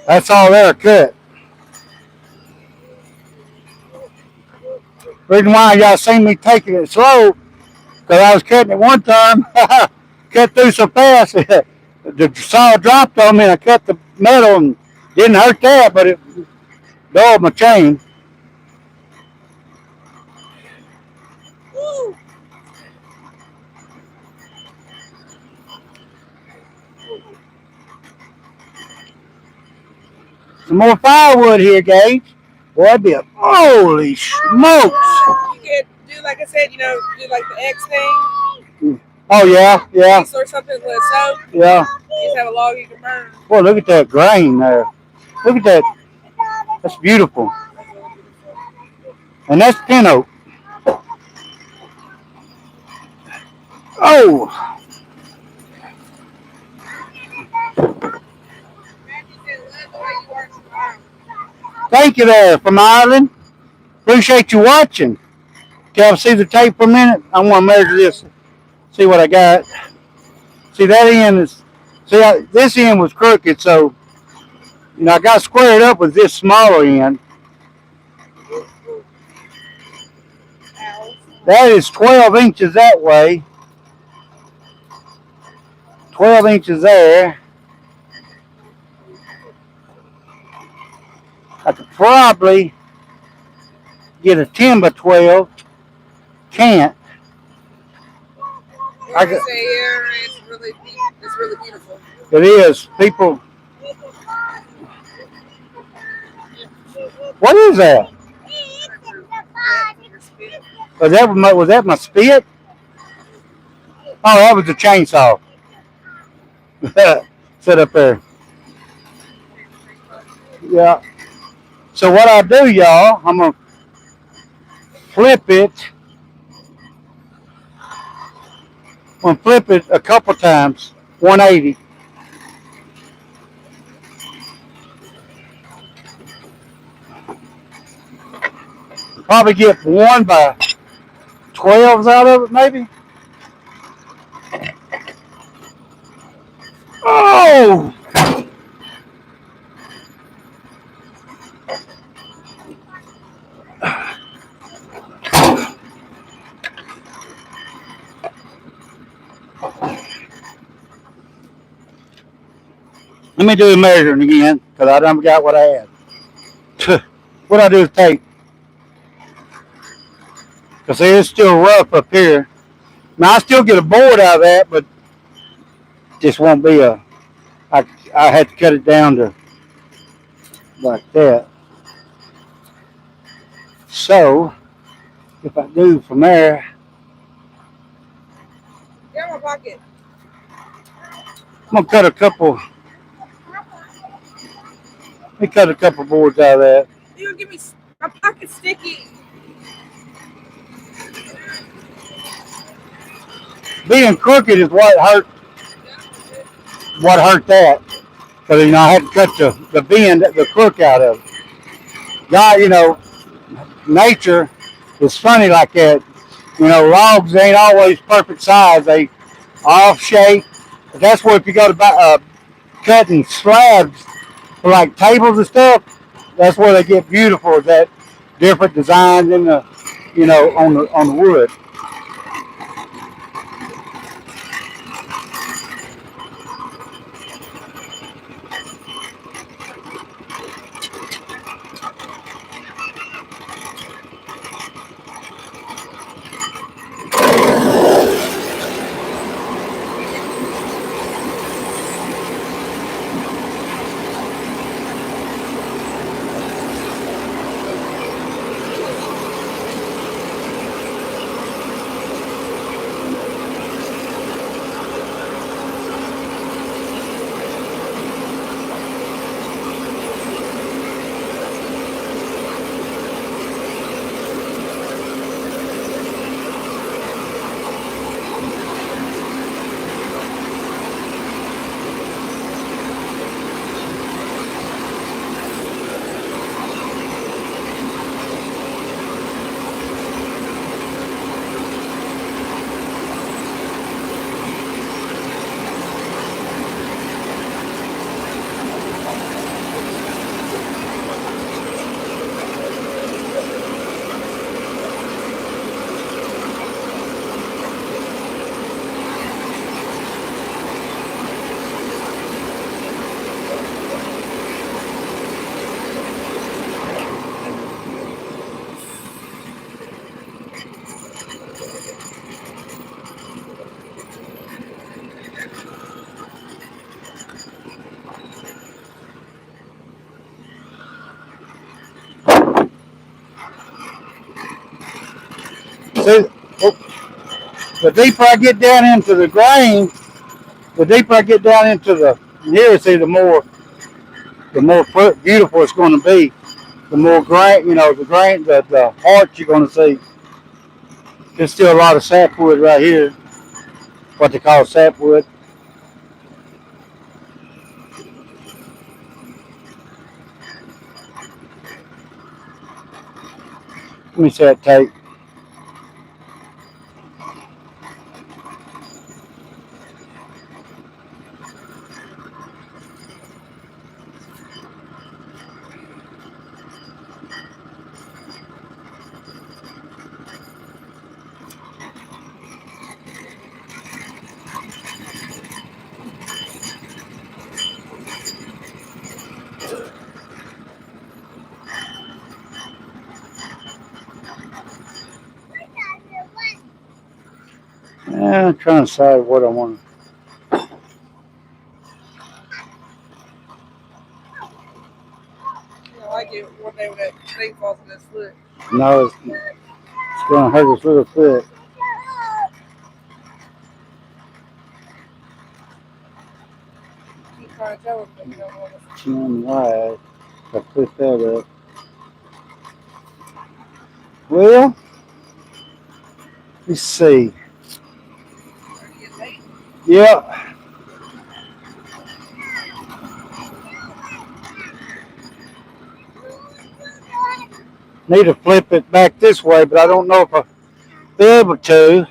[SPEAKER 2] That's all there cut. Reason why y'all seen me taking it slow, because I was cutting it one time, cut through so fast, the saw dropped on me and I cut the metal and didn't hurt that, but it dulled my chain. Some more firewood here, Gage. Boy, that'd be a holy smokes.
[SPEAKER 1] You could do like I said, do like the X thing.
[SPEAKER 2] Oh yeah, yeah.
[SPEAKER 1] X or something with soap.
[SPEAKER 2] Yeah.
[SPEAKER 1] You just have a log you can burn.
[SPEAKER 2] Boy, look at that grain there. Look at that. That's beautiful. And that's pin oak. Oh. Thank you there from Ireland. Appreciate you watching. Can I see the tape for a minute? I want to measure this. See what I got. See that end is. See this end was crooked, so I got squared up with this smaller end. That is 12 inches that way. 12 inches there. I could probably get a 10 by 12. Can't.
[SPEAKER 1] I could say here it's really beautiful.
[SPEAKER 2] It is. People. What is that? Was that my spit? Oh, that was the chainsaw. Sit up there. Yeah. So what I do, y'all, I'm gonna flip it. I'm gonna flip it a couple times, 180. Probably get 1 by 12s out of it, maybe. Oh! Let me do the measuring again, because I done got what I had. What I do is tape. Because it's still rough up here. Now, I still get a board out of that, but just won't be I had to cut it down to like that. So, if I do from there.
[SPEAKER 1] Get in my pocket.
[SPEAKER 2] I'm going to cut a couple. Let me cut a couple boards out of that.
[SPEAKER 1] You gonna give me my pocket sticky.
[SPEAKER 2] Being crooked is what hurt. What hurt that? Because I had to cut the bend, the crook out of it. God, nature is funny like that. Logs ain't always perfect size. They off shape. But that's where if you go to cutting slabs for like tables and stuff, that's where they get beautiful. Is that different designs in the, on the wood. See, the deeper I get down into the grain, the deeper I get down into the here, see, the more beautiful it's going to be. The more grain, the heart you're going to see. There's still a lot of sapwood right here, what they call sapwood. Let me see that tape. I'm trying to decide what I want.
[SPEAKER 1] I like it one day when that thing falls in his foot.
[SPEAKER 2] No, it's going to hurt his little foot.
[SPEAKER 1] Keep trying to tell him that you don't want to.
[SPEAKER 2] Chin wide. I put that up. Well, let's see. Yeah. Need to flip it back this way, but I don't know if I'll be able to.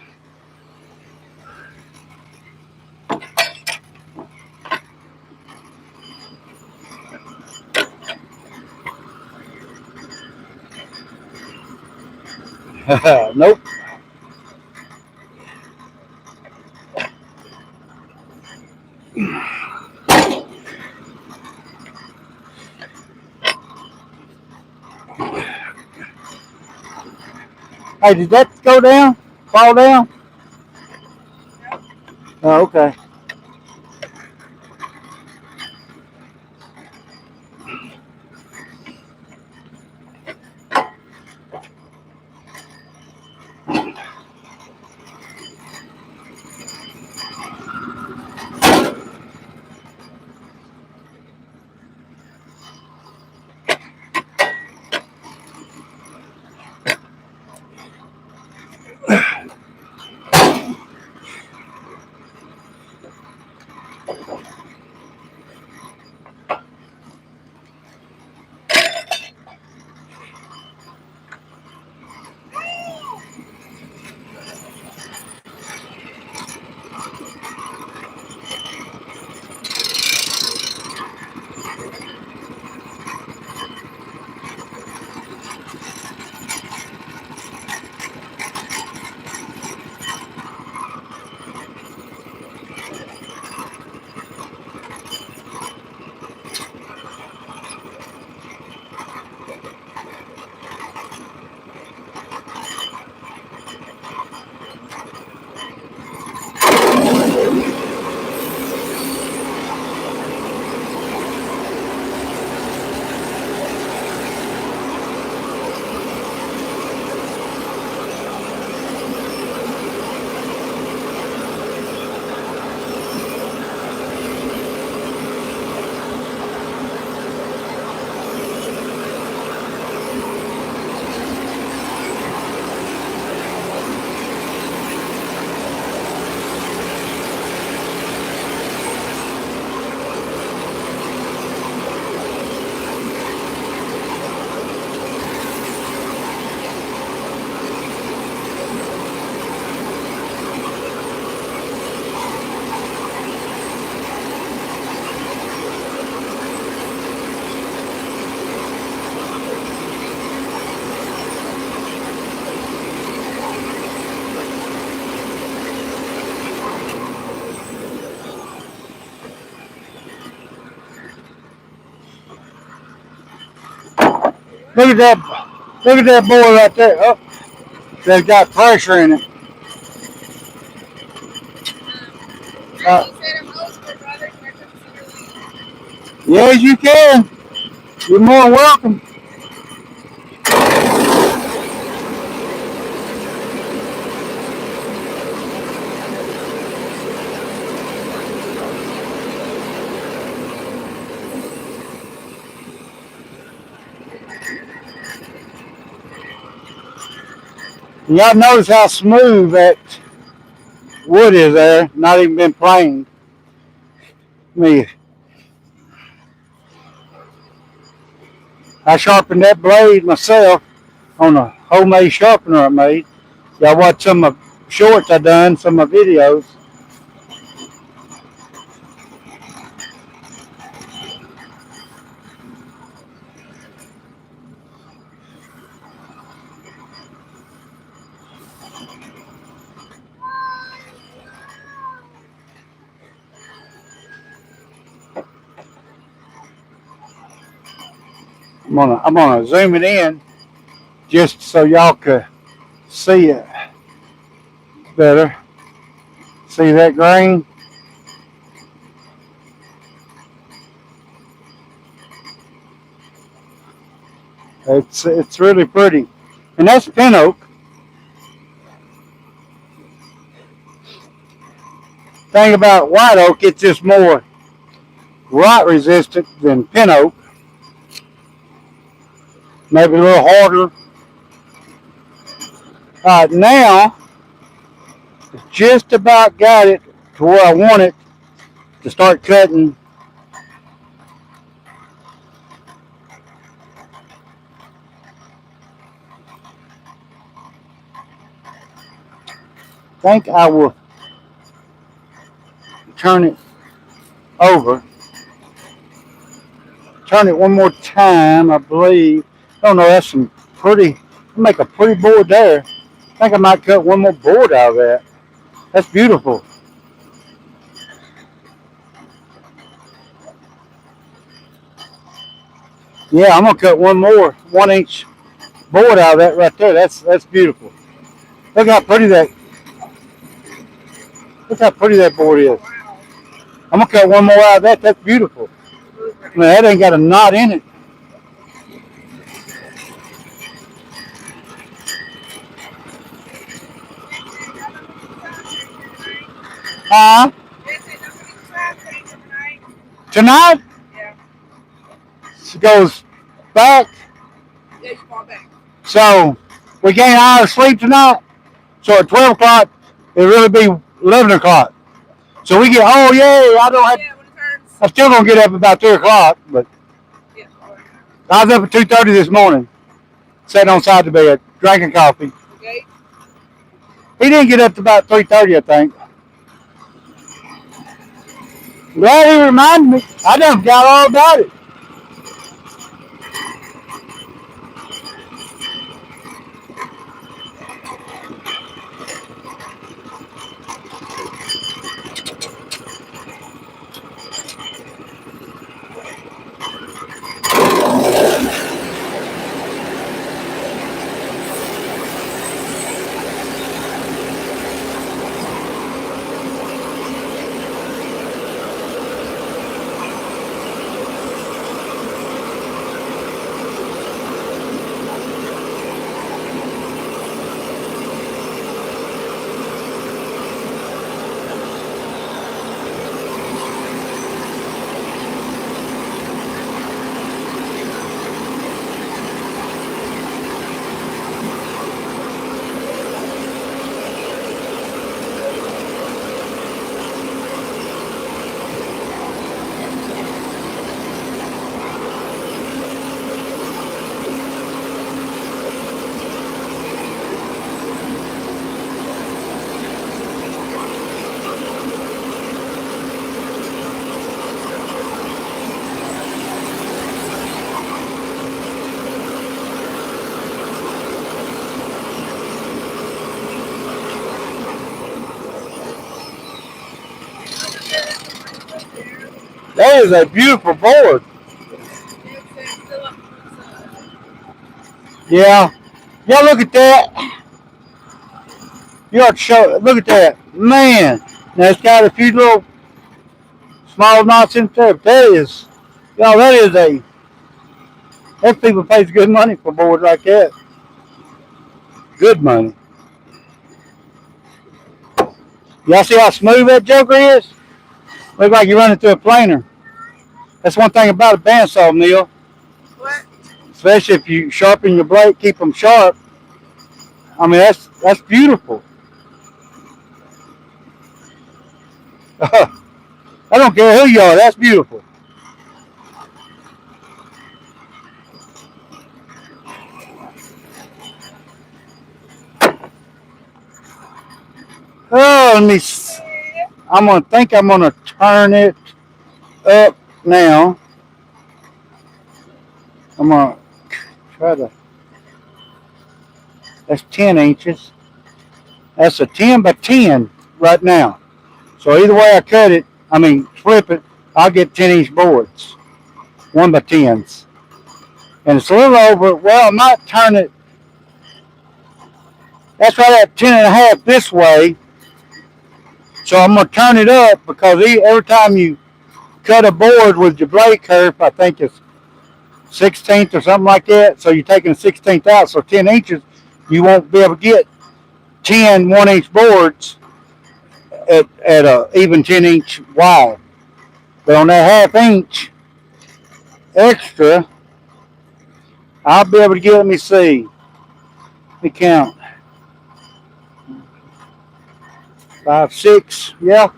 [SPEAKER 2] Nope. Hey, did that go down? Fall down? Oh, okay. Look at that. Look at that boy right there. Oh, that's got pressure in it. Yes, you can. You're more than welcome. And y'all notice how smooth that wood is there, not even been planed. I sharpened that blade myself on a homemade sharpener I made. Y'all watch some of my shorts I done, some of my videos. I'm gonna zoom it in just so y'all could see it better. See that grain? It's really pretty. And that's pin oak. Thing about white oak, it's just more rot resistant than pin oak. Maybe a little harder. Now, just about got it to where I want it to start cutting. I think I will turn it over. Turn it one more time, I believe. Oh no, that's some pretty, make a pretty board there. I think I might cut one more board out of that. That's beautiful. Yeah, I'm gonna cut one more 1-inch board out of that right there. That's beautiful. Look how pretty that board is. I'm gonna cut one more out of that. That's beautiful. Man, that ain't got a knot in it. Tonight? Yeah. She goes back. Yeah, you fall back. So we gain an hour of sleep tonight. So at 12 o'clock, it'll really be 11 o'clock. So we get, oh yeah, I don't have, I'm still gonna get up about 3 o'clock, but yeah. I was up at 2:30 this morning, sitting on side the bed, drinking coffee. Okay. He didn't get up to about 3:30, I think. Glad he reminded me. I done forgot all about it. That is a beautiful board. Yeah. Y'all look at that. You ought to show, look at that. Man. Now it's got a few little small knots in there, but that is, y'all, that people pays good money for boards like that. Good money. Y'all see how smooth that joker is? Looks like you're running through a planer. That's one thing about a bandsaw, Neil. What? Especially if you sharpen your blade, keep them sharp. I mean, That's beautiful. I don't care who you are. That's beautiful. Oh, let me. I'm gonna turn it up now. I'm gonna try to. That's 10 inches. That's a 10 by 10 right now. So either way I cut it, flip it, I'll get 10-inch boards, 1 by 10s. And it's a little over. Well, I might turn it. That's right at 10 and a half this way. So I'm gonna turn it up because every time you cut a board with your blade curve, I think it's 16th or something like that. So you're taking a 16th out. So 10 inches, you won't be able to get 10 1-inch boards at a even 10-inch wide. But on that half-inch extra, I'll be able to get. Let me see. Let me count. 5, 6. Yeah.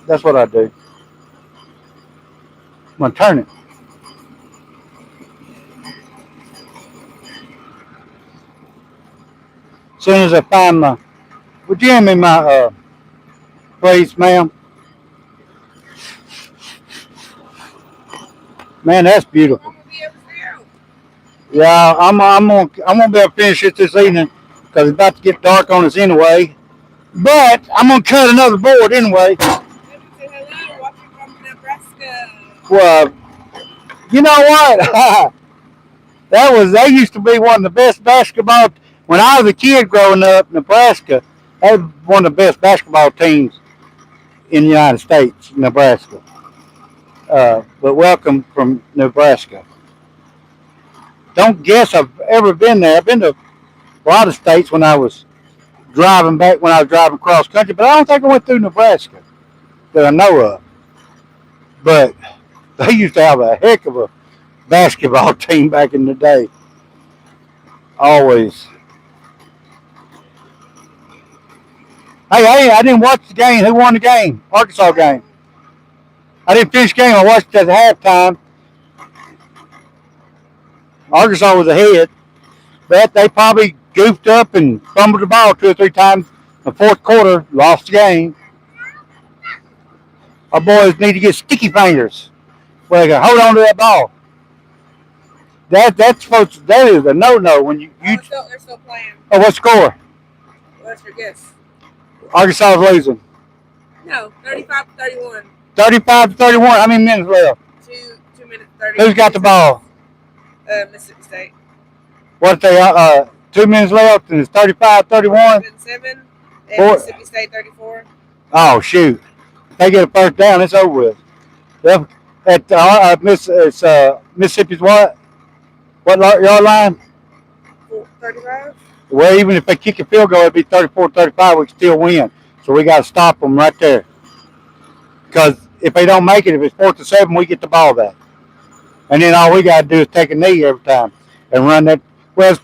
[SPEAKER 2] That's what I do. I'm gonna turn it. As soon as I find my, would you hand me my, please, ma'am? Man, that's beautiful. Yeah, I'm gonna be able to finish it this evening because it's about to get dark on us anyway. But I'm gonna cut another board anyway. Well, you know what? They used to be one of the best basketball. When I was a kid growing up, Nebraska, they was one of the best basketball teams in the United States, Nebraska. But welcome from Nebraska. Don't guess I've ever been there. I've been to a lot of states when I was driving cross country, but I don't think I went through Nebraska that I know of. But they used to have a heck of a basketball team back in the day. Always. Hey, I didn't watch the game. Who won the game? Arkansas game. I didn't finish the game. I watched it at halftime. Arkansas was ahead, but they probably goofed up and fumbled the ball 2 or 3 times. The fourth quarter, lost the game. Our boys need to get sticky fingers where they can hold on to that ball. That is a no when you.
[SPEAKER 1] They're still playing.
[SPEAKER 2] Oh, what score?
[SPEAKER 1] What's your guess?
[SPEAKER 2] Arkansas is losing.
[SPEAKER 1] No, 35-31.
[SPEAKER 2] 35-31. How many minutes left?
[SPEAKER 1] 2 minutes 30.
[SPEAKER 2] Who's got the ball?
[SPEAKER 1] Mississippi State.
[SPEAKER 2] What they 2 minutes left and it's 35-31.
[SPEAKER 1] 7. Mississippi State 34.
[SPEAKER 2] Oh shoot! If they get a first down, it's over with. At Mississippi's what? What yard line?
[SPEAKER 1] 35.
[SPEAKER 2] Well, even if they kick a field goal, it'd be 34-35. We can still win. So we got to stop them right there. Because if they don't make it, if it's 4th and 7, we get the ball back. And then all we got to do is take a knee every time and run that. Well, it's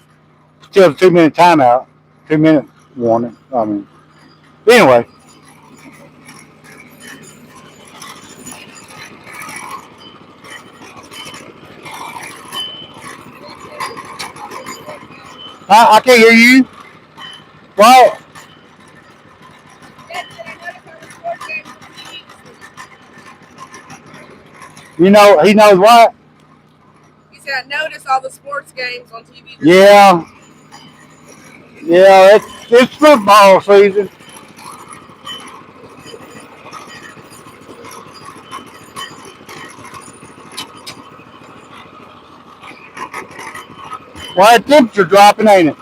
[SPEAKER 2] still a 2-minute timeout, 2-minute warning. Anyway. I can't hear you. What? You know, he knows what?
[SPEAKER 1] He said, I noticed all the sports games on TV.
[SPEAKER 2] Yeah, it's football season. Well, the temperature dropping, ain't it?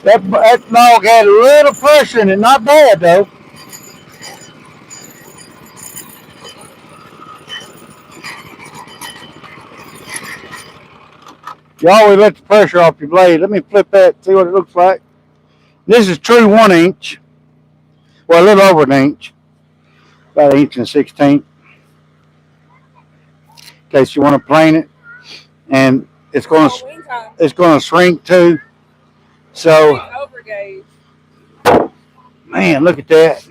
[SPEAKER 2] That log had a little pressure in it, not bad though. You always let the pressure off your blade. Let me flip that, see what it looks like. This is true 1 inch. Well, a little over an inch. About 1 1/16. In case you want to plane it. And it's going to shrink too. So, man, look at that.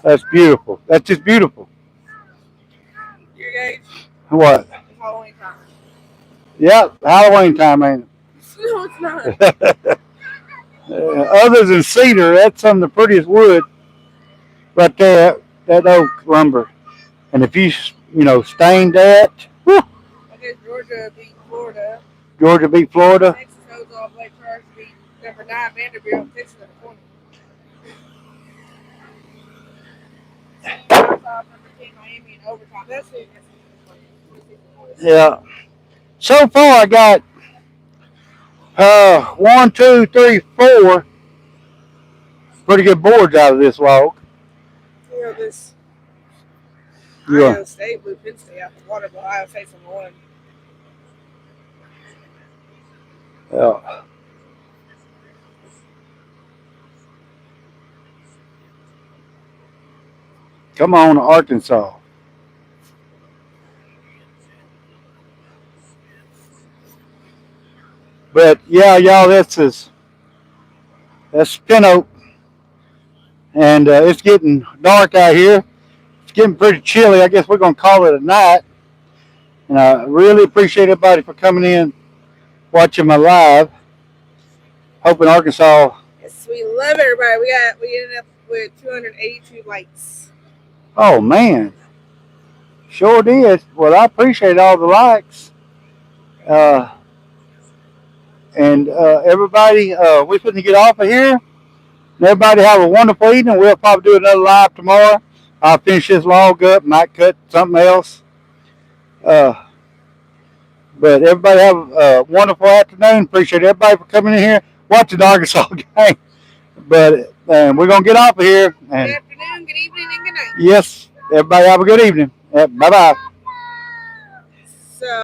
[SPEAKER 2] That's beautiful. That's just beautiful.
[SPEAKER 1] Your gauge?
[SPEAKER 2] What?
[SPEAKER 1] It's Halloween time.
[SPEAKER 2] Yep, Halloween time, ain't it?
[SPEAKER 1] No, it's not.
[SPEAKER 2] Other than cedar, that's some of the prettiest wood right there, that oak lumber. And if you stained that, whew,
[SPEAKER 1] I guess Georgia beat Florida.
[SPEAKER 2] Georgia beat Florida.
[SPEAKER 1] Texas goes off Lake Charles beat number 9 Vanderbilt. Texas number 20. Number 10 Miami in overtime. That's it.
[SPEAKER 2] Yeah. So far, I got 1, 2, 3, 4 pretty good boards out of this log.
[SPEAKER 1] This
[SPEAKER 2] Yeah.
[SPEAKER 1] Ohio State blew Penn State out the water, but Ohio State's on one.
[SPEAKER 2] Yeah. Come on, Arkansas. But yeah, y'all, that's pin oak, and it's getting dark out here. It's getting pretty chilly. I guess we're gonna call it a night. And I really appreciate everybody for coming in, watching my live. Hoping Arkansas.
[SPEAKER 1] Yes, we love everybody. We ended up with 282 likes.
[SPEAKER 2] Oh man, sure did. Well, I appreciate all the likes. And everybody, we're going to get off of here. Everybody have a wonderful evening. We'll probably do another live tomorrow. I'll finish this log up, might cut something else. But everybody have a wonderful afternoon. Appreciate everybody for coming in here, watching the Arkansas game. But we're going to get off of here. And
[SPEAKER 1] good afternoon, good evening, and good night.
[SPEAKER 2] Yes, everybody have a good evening. Bye-bye.
[SPEAKER 1] So